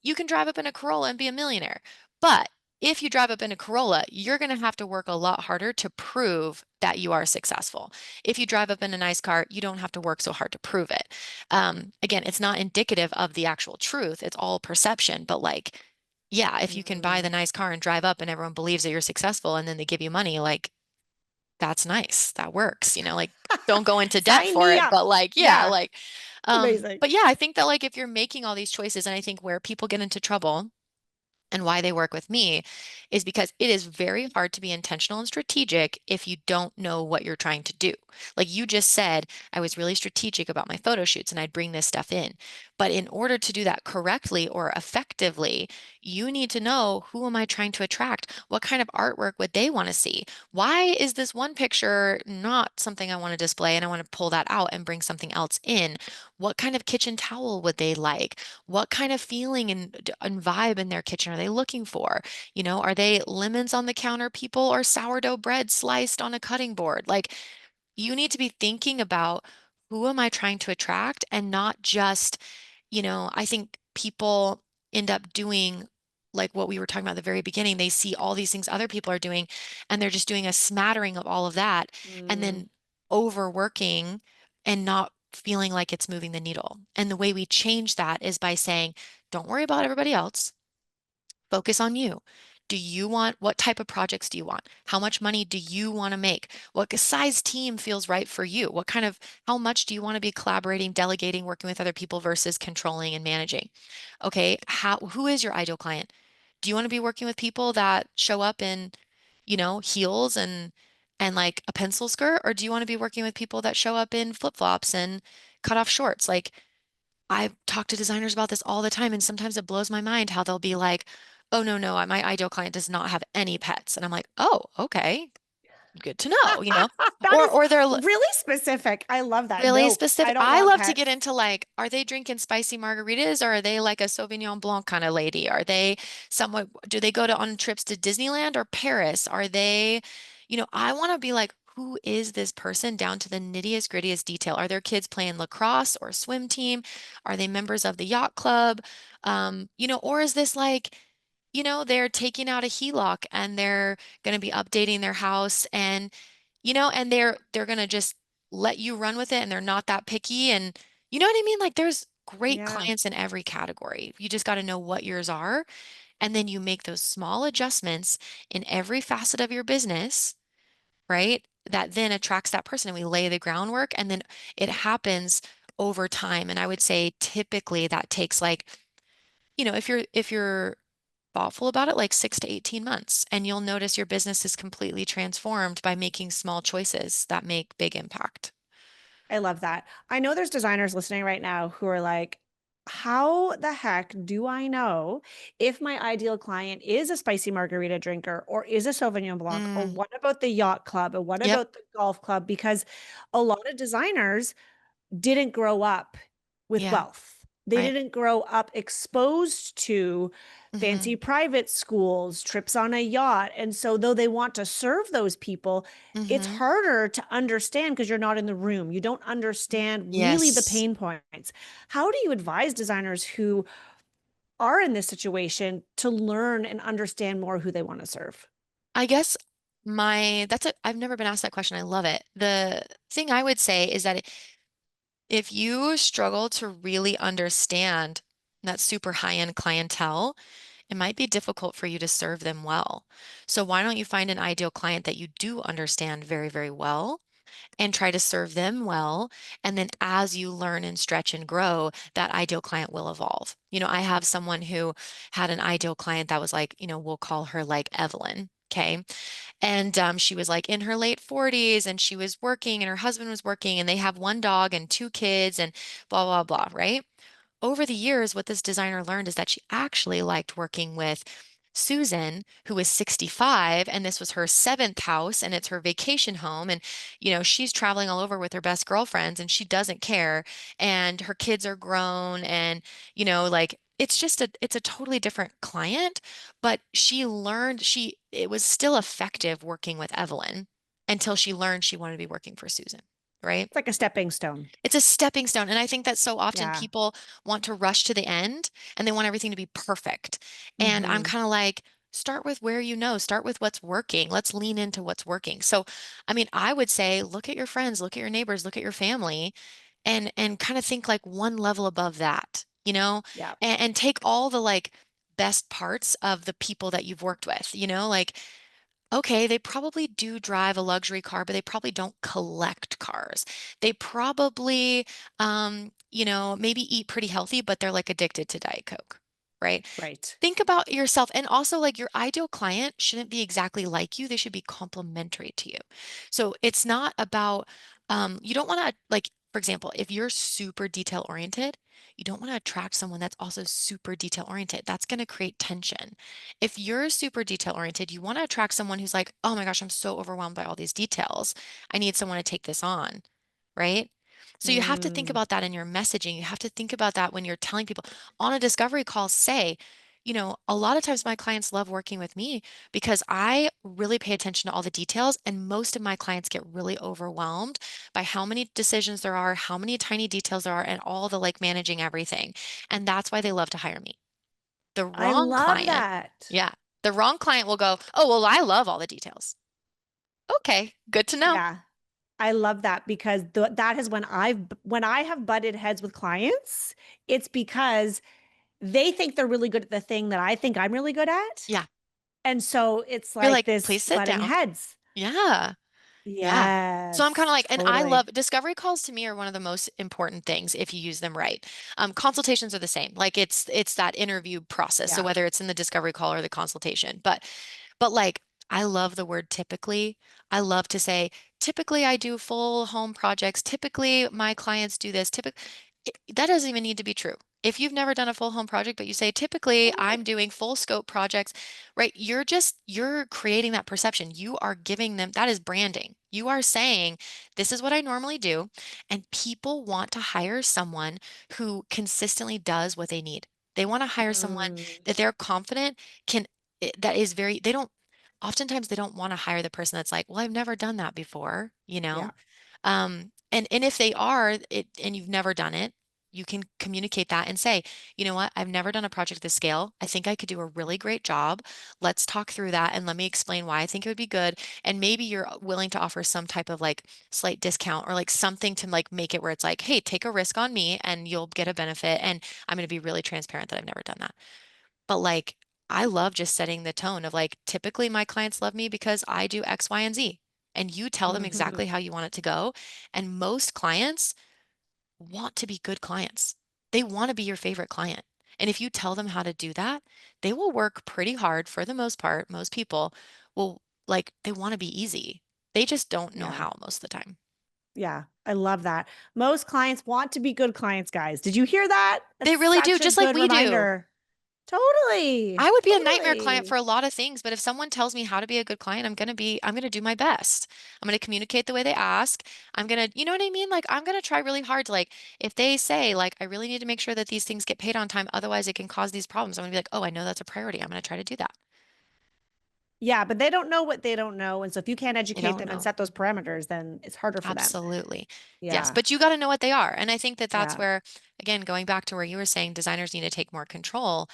You can drive up in a Corolla and be a millionaire, but if you drive up in a Corolla, you're going to have to work a lot harder to prove that you are successful. If you drive up in a nice car, you don't have to work so hard to prove it. Again, it's not indicative of the actual truth. It's all perception. But like, yeah, if you can buy the Mm. nice car and drive up and everyone believes that you're successful and then they give you money, like that's nice. That works, like don't go into debt Sign for me it, up. but like, yeah, Yeah, like, amazing. but yeah, I think that like if you're making all these choices, and I think where people get into trouble and why they work with me is because it is very hard to be intentional and strategic if you don't know what you're trying to do. Like you just said, I was really strategic about my photo shoots and I'd bring this stuff in. But in order to do that correctly or effectively, you need to know, who am I trying to attract? What kind of artwork would they want to see? Why is this one picture not something I want to display and I want to pull that out and bring something else in? What kind of kitchen towel would they like? What kind of feeling and vibe in their kitchen are they looking for? Are they lemons on the counter people or sourdough bread sliced on a cutting board? Like, you need to be thinking about, who am I trying to attract, and not just, I think people end up doing like what we were talking about at the very beginning. They see all these things other people are doing, and they're just doing a smattering of all of that, and Mm. then overworking and not feeling like it's moving the needle. And the way we change that is by saying, don't worry about everybody else. Focus on you. What type of projects do you want? How much money do you want to make? What size team feels right for you? How much do you want to be collaborating, delegating, working with other people versus controlling and managing? Okay, who is your ideal client? Do you want to be working with people that show up in, heels and like a pencil skirt, or do you want to be working with people that show up in flip-flops and cut off shorts? Like, I talk to designers about this all the time, and sometimes it blows my mind how they'll be like, "Oh, no, no, my ideal client does not have any pets." And I'm like, "Oh, okay, good to know." That Or is or they're really specific. I love that. really No, I specific. don't I want love to pets. get into like, are they drinking spicy margaritas, or are they like a Sauvignon Blanc kind of lady? Are they do they go on trips to Disneyland or Paris? I want to be like, who is this person down to the nittiest grittiest detail? Are their kids playing lacrosse or swim team? Are they members of the yacht club? Or is this like, they're taking out a HELOC and they're going to be updating their house, and they're gonna just let you run with it, and they're not that picky, and you know what I mean? Like there's great Yeah, clients in every category. You just got to know what yours are, and then you make those small adjustments in every facet of your business, right? That then attracts that person, and we lay the groundwork, and then it happens over time. And I would say typically that takes like, if you're thoughtful about it, like 6 to 18 months, and you'll notice your business is completely transformed by making small choices that make big impact. I love that. I know there's designers listening right now who are like, how the heck do I know if my ideal client is a spicy margarita drinker or is a Sauvignon Blanc? Or Mm, what about the yacht club? Or what yep. about the golf club? Because a lot of designers didn't grow up with Yeah. wealth. They Right. didn't grow up exposed to Mm-hmm. fancy private schools, trips on a yacht. And so, though they want to serve those people, it's Mm-hmm. harder to understand because you're not in the room. You don't understand really the Yes. pain points. How do you advise designers who are in this situation to learn and understand more who they want to serve? I guess I've never been asked that question. I love it. The thing I would say is that if you struggle to really understand that super high-end clientele, it might be difficult for you to serve them well. So why don't you find an ideal client that you do understand very, very well, and try to serve them well. And then as you learn and stretch and grow, that ideal client will evolve. I have someone who had an ideal client that was like, we'll call her like Evelyn. Okay. And she was like in her late 40s, and she was working, and her husband was working, and they have one dog and two kids and blah, blah, blah. Right. Over the years, what this designer learned is that she actually liked working with Susan, who was 65, and this was her seventh house, and it's her vacation home. And, she's traveling all over with her best girlfriends, and she doesn't care. And her kids are grown, and, like, it's a totally different client, but it was still effective working with Evelyn until she learned she wanted to be working for Susan, right? It's like a stepping stone. It's a stepping stone. And I think that so often Yeah. people want to rush to the end, and they want everything to be perfect. And I'm Hmm. kind of like, Start with where you know, start with what's working. Let's lean into what's working. So, I mean, I would say look at your friends, look at your neighbors, look at your family, and kind of think like one level above that, Yeah. and take all the like best parts of the people that you've worked with, like okay, they probably do drive a luxury car, but they probably don't collect cars. They probably, maybe eat pretty healthy, but they're like addicted to Diet Coke, right? Right. Think about yourself. And also, like your ideal client shouldn't be exactly like you. They should be complementary to you. So it's not about, you don't want to, like, for example, if you're super detail oriented, you don't want to attract someone that's also super detail oriented. That's going to create tension. If you're super detail oriented, you want to attract someone who's like, oh my gosh, I'm so overwhelmed by all these details. I need someone to take this on, right? So you have to think Mm. about that in your messaging. You have to think about that when you're telling people on a discovery call, say, a lot of times my clients love working with me because I really pay attention to all the details, and most of my clients get really overwhelmed by how many decisions there are, how many tiny details there are, and all the like managing everything. And that's why they love to hire me. The I wrong love client, that. yeah, the wrong client will go, oh, well, I love all the details. Okay, good to know. Yeah. I love that because that is when I have butted heads with clients, it's because they think they're really good at the thing that I think I'm really good at. Yeah. And so it's You're like like, this please sit butting down. heads. Yeah. Yeah. So I'm kind of Yes, like, and I love totally. discovery calls to me are one of the most important things if you use them right. Consultations are the same. Like it's that interview process. So Yeah. whether it's in the discovery call or the consultation, but like I love the word typically. I love to say, typically I do full home projects. Typically my clients do this. Typically that doesn't even need to be true. If you've never done a full home project, but you say, typically I'm doing full scope projects, right? You're creating that perception. You are giving them, that is branding. You are saying, this is what I normally do. And people want to hire someone who consistently does what they need. They want to hire someone Mm, that they're confident can, that is very, they don't, oftentimes they don't want to hire the person that's like, well, I've never done that before, yeah. and if they are it and you've never done it, you can communicate that and say, you know what, I've never done a project this scale. I think I could do a really great job. Let's talk through that and let me explain why I think it would be good. And maybe you're willing to offer some type of like slight discount or like something to like make it where it's like, hey, take a risk on me and you'll get a benefit. And I'm going to be really transparent that I've never done that. But like, I love just setting the tone of like, typically my clients love me because I do X, Y, and Z. And you tell them exactly how you want it to go. And most clients want to be good clients. They want to be your favorite client. And if you tell them how to do that, they will work pretty hard for the most part. Most people will like, they want to be easy. They just don't know Yeah. how most of the time. Yeah. I love that. Most clients want to be good clients, guys. Did you hear that? They That's really do, such a just like good we do. reminder. Totally. I would be a nightmare client for Totally. a lot of things, but if someone tells me how to be a good client, I'm going to do my best. I'm going to communicate the way they ask. I'm going to, you know what I mean? Like, I'm going to try really hard to like, if they say like, I really need to make sure that these things get paid on time, otherwise it can cause these problems. I'm going to be like, oh, I know that's a priority. I'm going to try to do that. Yeah, but they don't know what they don't know. And so if you can't I educate don't them and know. set those parameters, then it's harder for them. Absolutely. Yes, Yeah. but you got to know what they are. And I think that that's Yeah. where, again, going back to where you were saying designers need to take more control,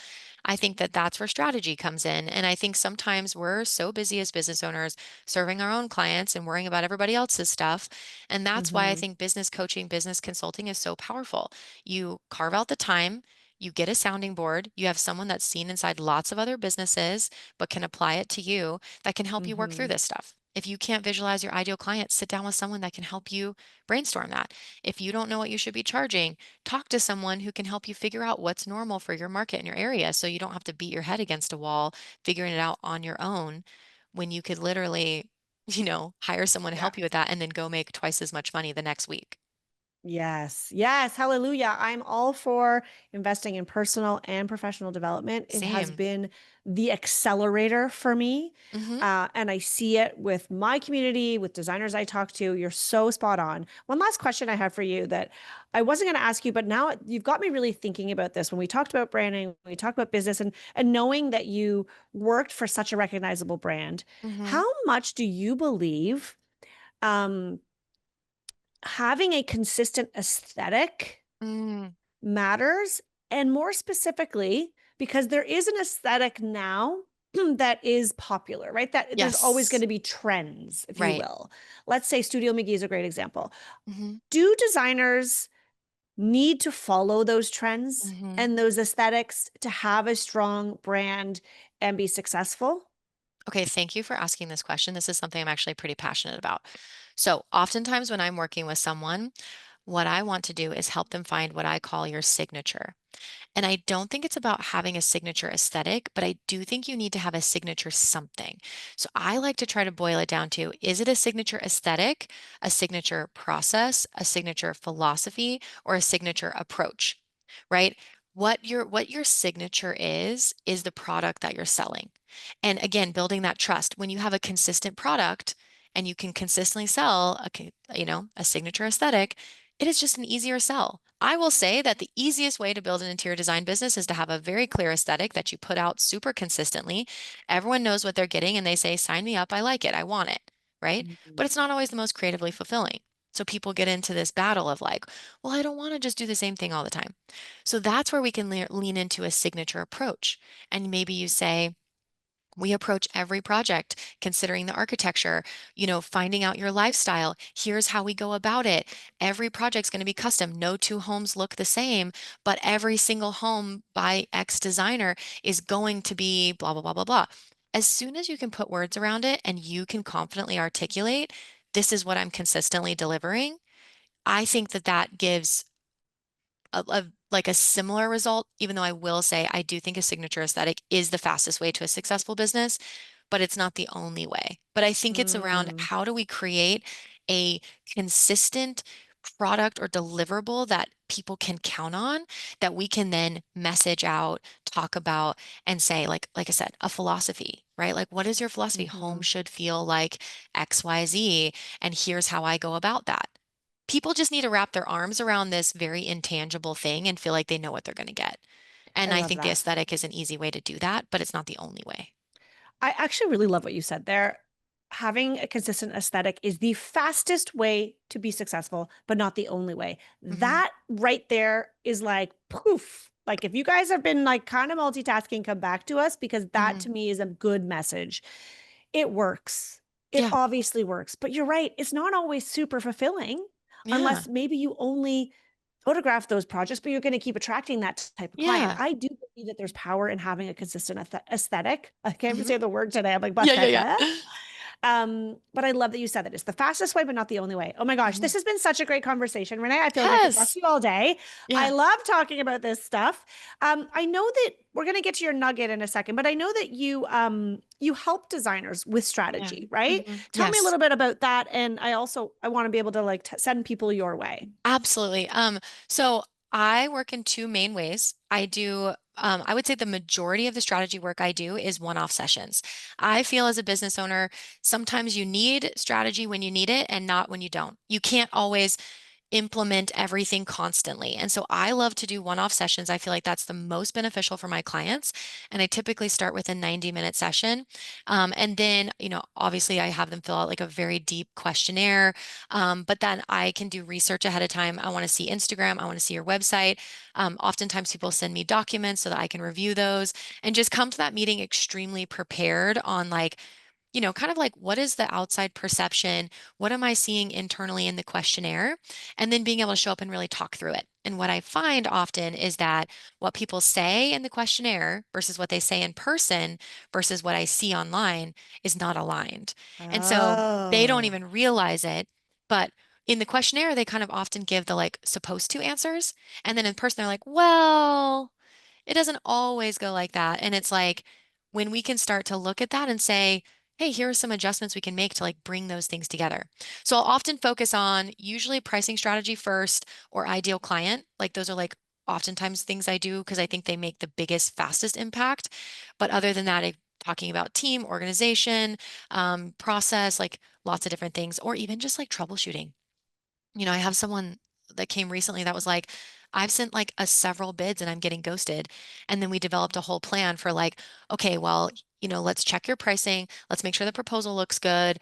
I think that that's where strategy comes in. And I think sometimes we're so busy as business owners serving our own clients and worrying about everybody else's stuff. And that's why I Hmm. think business coaching, business consulting is so powerful. You carve out the time. You get a sounding board. You have someone that's seen inside lots of other businesses, but can apply it to you that can help you work through Hmm. this stuff. If you can't visualize your ideal client, sit down with someone that can help you brainstorm that. If you don't know what you should be charging, talk to someone who can help you figure out what's normal for your market and your area so you don't have to beat your head against a wall figuring it out on your own when you could literally, hire someone to Yeah. help you with that and then go make twice as much money the next week. Yes. Yes. Hallelujah. I'm all for investing in personal and professional development. It has Same. been the accelerator for me. Mm-hmm. And I see it with my community, with designers I talk to. You're so spot on. One last question I have for you that I wasn't going to ask you, but now you've got me really thinking about this. When we talked about branding, when we talked about business, and knowing that you worked for such a recognizable brand, Mm-hmm. how much do you believe um, having a consistent aesthetic Mm, matters? And more specifically, because there is an aesthetic now that is popular, right? That there's always going Yes. to be trends, if you Right. will. Let's say Studio McGee is a great example. Hmm. Do designers need to follow those trends Hmm. and those aesthetics to have a strong brand and be successful? Okay, thank you for asking this question. This is something I'm actually pretty passionate about. So, oftentimes when I'm working with someone, what I want to do is help them find what I call your signature. And I don't think it's about having a signature aesthetic, but I do think you need to have a signature something. So I like to try to boil it down to, is it a signature aesthetic, a signature process, a signature philosophy, or a signature approach, right? What your signature is the product that you're selling. And again, building that trust. When you have a consistent product and you can consistently sell a signature aesthetic, it is just an easier sell. I will say that the easiest way to build an interior design business is to have a very clear aesthetic that you put out super consistently. Everyone knows what they're getting and they say, sign me up, I like it, I want it, right? But it's Mhm. not always the most creatively fulfilling. So people get into this battle of like, well, I don't want to just do the same thing all the time. So that's where we can lean into a signature approach. And maybe you say, we approach every project considering the architecture, finding out your lifestyle. Here's how we go about it. Every project's going to be custom. No two homes look the same, but every single home by X designer is going to be blah, blah, blah, blah, blah. As soon as you can put words around it and you can confidently articulate, this is what I'm consistently delivering, I think that that gives like a similar result, even though I will say I do think a signature aesthetic is the fastest way to a successful business, but it's not the only way. But I think it's around Mm, how do we create a consistent product or deliverable that people can count on, that we can then message out, talk about, and say, like I said, a philosophy, right? Like, what is your philosophy? Home mhm. should feel like XYZ, and here's how I go about that. People just need to wrap their arms around this very intangible thing and feel like they know what they're going to get. I And I love think the that. aesthetic is an easy way to do that, but it's not the only way. I actually really love what you said there. Having a consistent aesthetic is the fastest way to be successful, but not the only way. Hmm. That right there is like poof. Like if you guys have been like kind of multitasking, come back to us because that Hmm. to me is a good message. It works. It Yeah. obviously works, but you're right. It's not always super fulfilling Yeah. unless maybe you only photograph those projects, but you're going to keep attracting that type of client. Yeah. I do believe that there's power in having a consistent aesthetic. I can't even Hmm. say the word today. I'm like, Yeah. blah, blah, Yeah. blah. Yeah. But I love that you said that it's the fastest way, but not the only way. Oh my gosh, Hmm. this has been such a great conversation, Renee. I feel like I could talk Yes. to you all day. I Yeah. love talking about this stuff. I know that we're going to get to your nugget in a second, but I know that you help designers with Yeah. strategy, right? Hmm. Tell me a Yes. little bit about that, and I want to be able to like send people your way. Absolutely. So I work in two main ways. I would say the majority of the strategy work I do is one-off sessions. I feel as a business owner, sometimes you need strategy when you need it and not when you don't. You can't always implement everything constantly. And so I love to do one-off sessions. I feel like that's the most beneficial for my clients. And I typically start with a 90-minute session. And then, obviously I have them fill out like a very deep questionnaire. But then I can do research ahead of time. I want to see Instagram. I want to see your website. Oftentimes people send me documents so that I can review those and just come to that meeting extremely prepared on like, kind of like what is the outside perception? What am I seeing internally in the questionnaire? And then being able to show up and really talk through it. And what I find often is that what people say in the questionnaire versus what they say in person versus what I see online is not aligned. And so they don't Oh. even realize it. But in the questionnaire, they kind of often give the like supposed to answers. And then in person, they're like, well, it doesn't always go like that. And it's like when we can start to look at that and say, hey, here are some adjustments we can make to like bring those things together. So I'll often focus on usually pricing strategy first or ideal client. Like those are like oftentimes things I do because I think they make the biggest, fastest impact. But other than that, I'm talking about team, organization, process, like lots of different things, or even just like troubleshooting. I have someone that came recently that was like, I've sent like a several bids and I'm getting ghosted. And then we developed a whole plan for like, okay, well, let's check your pricing. Let's make sure the proposal looks good.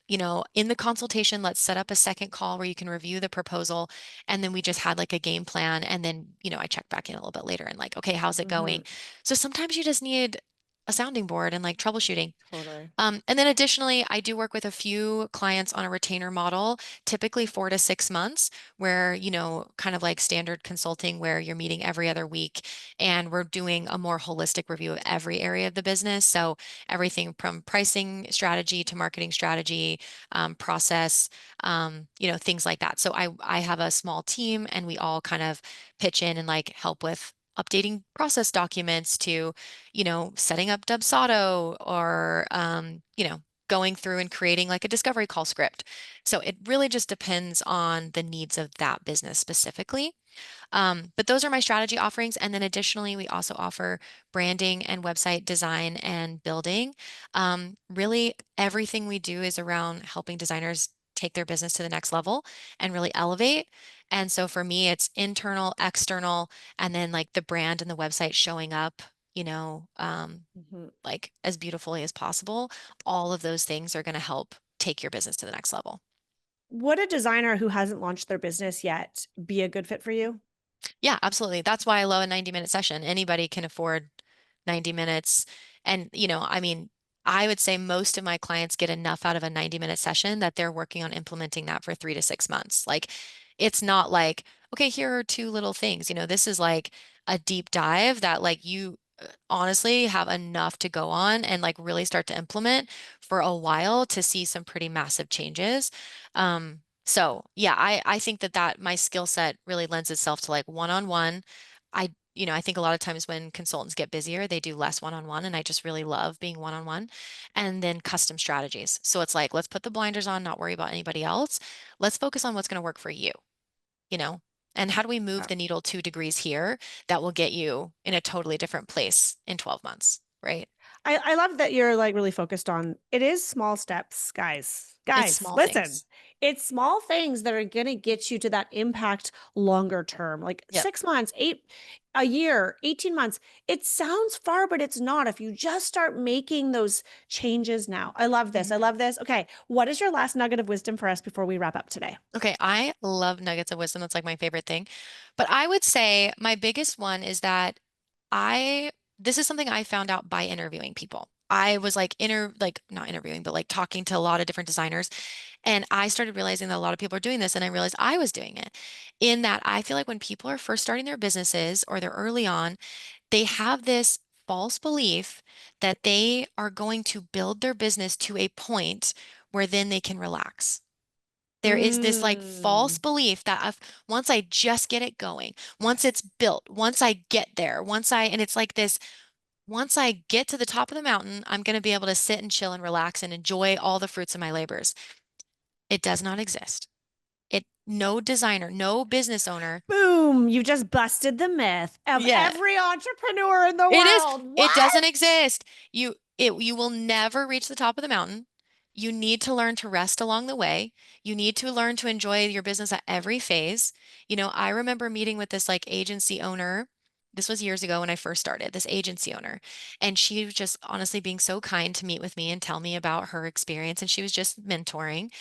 In the consultation, let's set up a second call where you can review the proposal. And then we just had like a game plan. And then, I checked back in a little bit later and like, okay, how's it going? Mhm. So sometimes you just need a sounding board and like troubleshooting. Totally. And then additionally, I do work with a few clients on a retainer model, typically 4 to 6 months, where, kind of like standard consulting, where you're meeting every other week and we're doing a more holistic review of every area of the business. So everything from pricing strategy to marketing strategy, process, things like that. So I have a small team and we all kind of pitch in and like help with updating process documents to setting up Dubsado or, going through and creating like a discovery call script. So it really just depends on the needs of that business specifically. But those are my strategy offerings. And then additionally, we also offer branding and website design and building. Really, everything we do is around helping designers take their business to the next level and really elevate. And so for me, it's internal, external, and then like the brand and the website showing up, Mhm. like as beautifully as possible. All of those things are going to help take your business to the next level. Would a designer who hasn't launched their business yet be a good fit for you? Yeah, absolutely. That's why I love a 90-minute session. Anybody can afford 90 minutes. And, I mean, I would say most of my clients get enough out of a 90-minute session that they're working on implementing that for 3 to 6 months. Like, it's not like, okay, here are two little things. This is like a deep dive that, like, you honestly have enough to go on and like really start to implement for a while to see some pretty massive changes. So yeah, I think that my skill set really lends itself to like one-on-one. I think a lot of times when consultants get busier, they do less one-on-one, and I just really love being one-on-one. And then custom strategies. So it's like, let's put the blinders on, not worry about anybody else. Let's focus on what's going to work for you, you know? And how do we move the needle 2 degrees here that will get you in a totally different place in 12 months, right? I love that you're like really focused on it is small steps, guys. It's Guys, small listen. things. It's small things that are going to get you to that impact longer term, like Yep. 6 months, a year, 18 months. It sounds far, but it's not. If you just start making those changes now. I love this. I Mhm. love this. Okay. What is your last nugget of wisdom for us before we wrap up today? Okay, I love nuggets of wisdom. That's like my favorite thing. But I would say my biggest one is that I this is something I found out by interviewing people. I was like like not interviewing, but like talking to a lot of different designers. And I started realizing that a lot of people are doing this, and I realized I was doing it. In that I feel like when people are first starting their businesses or they're early on, they have this false belief that they are going to build their business to a point where then they can relax. There is this like false Mm. belief that once I just get it going, once it's built, once I get there, and it's like this, once I get to the top of the mountain, I'm going to be able to sit and chill and relax and enjoy all the fruits of my labors. It does not exist. No designer, no business owner. Boom. You just busted the myth of Yeah, every entrepreneur in the it is. world. It doesn't What? exist. You will never reach the top of the mountain. You need to learn to rest along the way. You need to learn to enjoy your business at every phase. I remember meeting with this like agency owner. This was years ago when I first started, this agency owner. And she was just honestly being so kind to meet with me and tell me about her experience. And she was just mentoring.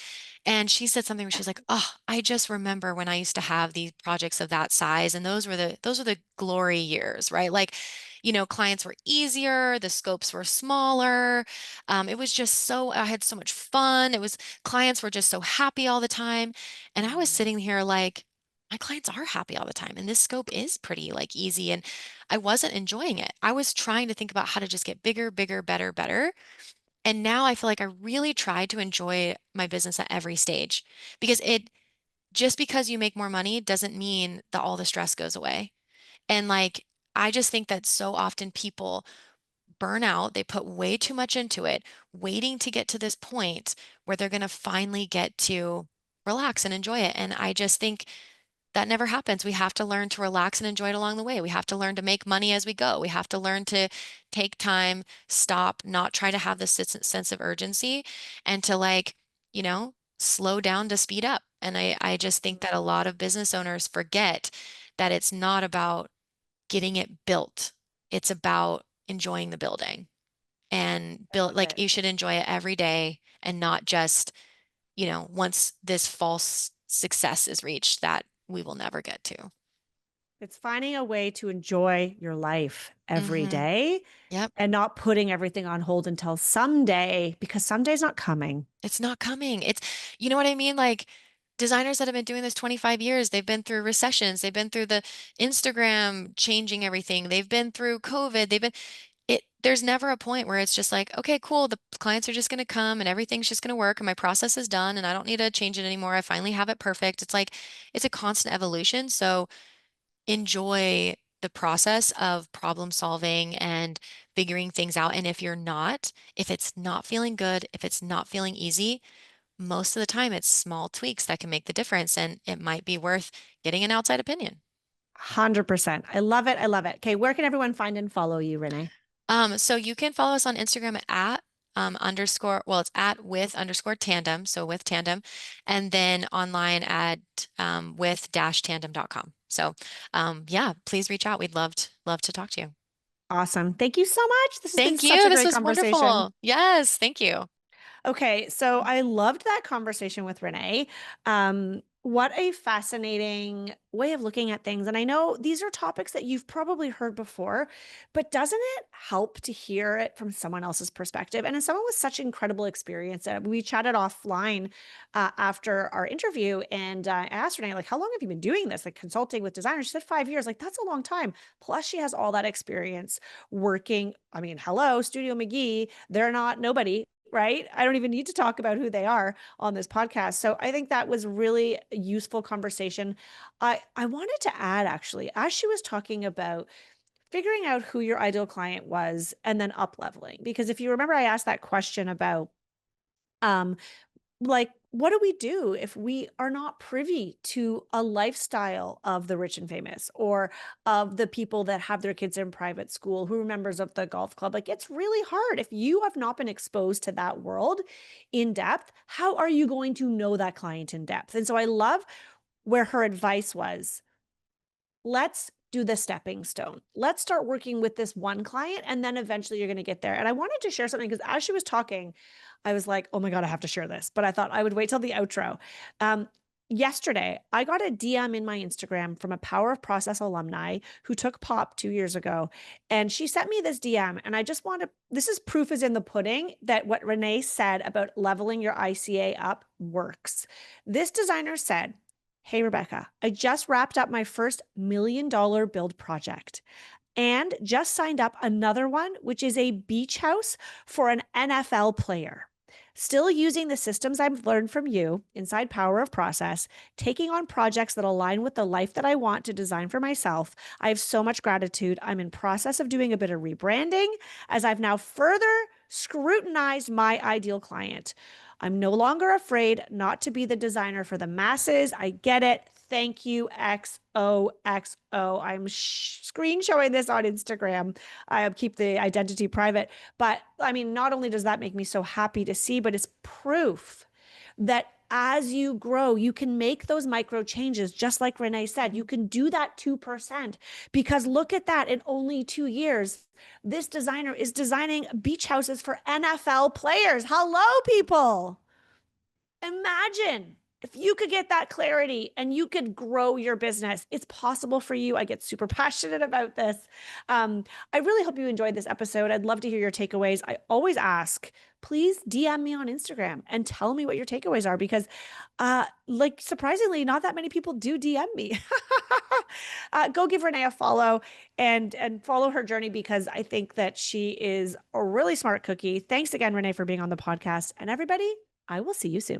And she said something where she's like, "Oh, I just remember when I used to have these projects of that size, and those were the glory years, right? Like, clients were easier, the scopes were smaller. It was just I had so much fun. Clients were just so happy all the time. And I was Mm. sitting here like, my clients are happy all the time, and this scope is pretty like easy, and I wasn't enjoying it. I was trying to think about how to just get bigger, bigger, better, better. And now I feel like I really try to enjoy my business at every stage because just because you make more money doesn't mean that all the stress goes away. And like, I just think that so often people burn out, they put way too much into it, waiting to get to this point where they're going to finally get to relax and enjoy it. And I just think that never happens. We have to learn to relax and enjoy it along the way. We have to learn to make money as we go. We have to learn to take time, stop, not try to have this sense of urgency, and to like, slow down to speed up. And I just think that a lot of business owners forget that it's not about getting it built. It's about enjoying the building and I build, love like it. you should enjoy it every day and not just, once this false success is reached that we will never get to. It's finding a way to enjoy your life every Hmm. day Yep. and not putting everything on hold until someday, because someday's not coming. It's not coming. You know what I mean? Like designers that have been doing this 25 years, they've been through recessions, they've been through the Instagram changing everything, they've been through COVID, there's never a point where it's just like, okay, cool, the clients are just going to come and everything's just going to work and my process is done and I don't need to change it anymore. I finally have it perfect. It's like, it's a constant evolution. So enjoy the process of problem solving and figuring things out. And if it's not feeling good, if it's not feeling easy, most of the time it's small tweaks that can make the difference. And it might be worth getting an outside opinion. 100%. I love it. I love it. Okay. Where can everyone find and follow you, Renee? So you can follow us on Instagram at underscore, well, it's at with underscore tandem, so with tandem, and then online at with dash tandem.com. So yeah, please reach out. We'd love to talk to you. Awesome. Thank you so much. This has been Thank such you. a This great was conversation. wonderful. Yes, thank you. Okay, so I loved that conversation with Renee. What a fascinating way of looking at things. And I know these are topics that you've probably heard before, but doesn't it help to hear it from someone else's perspective? And as someone with such incredible experience, we chatted offline after our interview, and I asked Renee, like, how long have you been doing this, like consulting with designers? She said 5 years. Like, that's a long time. Plus, she has all that experience working. I mean, hello, Studio McGee. They're not nobody, right? I don't even need to talk about who they are on this podcast. So I think that was really a useful conversation. I wanted to add, actually, as she was talking about figuring out who your ideal client was and then up leveling, because if you remember, I asked that question about um like, what do we do if we are not privy to a lifestyle of the rich and famous, or of the people that have their kids in private school, who are members of the golf club? Like, it's really hard if you have not been exposed to that world in depth. How are you going to know that client in depth? And so I love where her advice was, let's do the stepping stone. Let's start working with this one client, and then eventually you're going to get there. And I wanted to share something because as she was talking, I was like, oh my God, I have to share this. But I thought I would wait till the outro. Um, Yesterday, I got a DM in my Instagram from a Power of Process alumni who took POP 2 years ago. And she sent me this DM. And I just want to, this is proof is in the pudding that what Renee said about leveling your ICA up works. This designer said, hey, Rebecca, I just wrapped up my first $1 million build project and just signed up another one, which is a beach house for an NFL player. Still using the systems I've learned from you inside Power of Process, taking on projects that align with the life that I want to design for myself. I have so much gratitude. I'm in process of doing a bit of rebranding as I've now further scrutinized my ideal client. I'm no longer afraid not to be the designer for the masses. I get it. Thank you, XOXO. I'm screen showing this on Instagram. I keep the identity private. But I mean, not only does that make me so happy to see, but it's proof that as you grow, you can make those micro changes. Just like Renee said, you can do that 2%. Because look at that, in only 2 years, this designer is designing beach houses for NFL players. Hello, people. Imagine if you could get that clarity and you could grow your business. It's possible for you. I get super passionate about this. I really hope you enjoyed this episode. I'd love to hear your takeaways. I always ask, please DM me on Instagram and tell me what your takeaways are, because like, surprisingly, not that many people do DM me. Go give Renee a follow and follow her journey, because I think that she is a really smart cookie. Thanks again, Renee, for being on the podcast. And everybody, I will see you soon.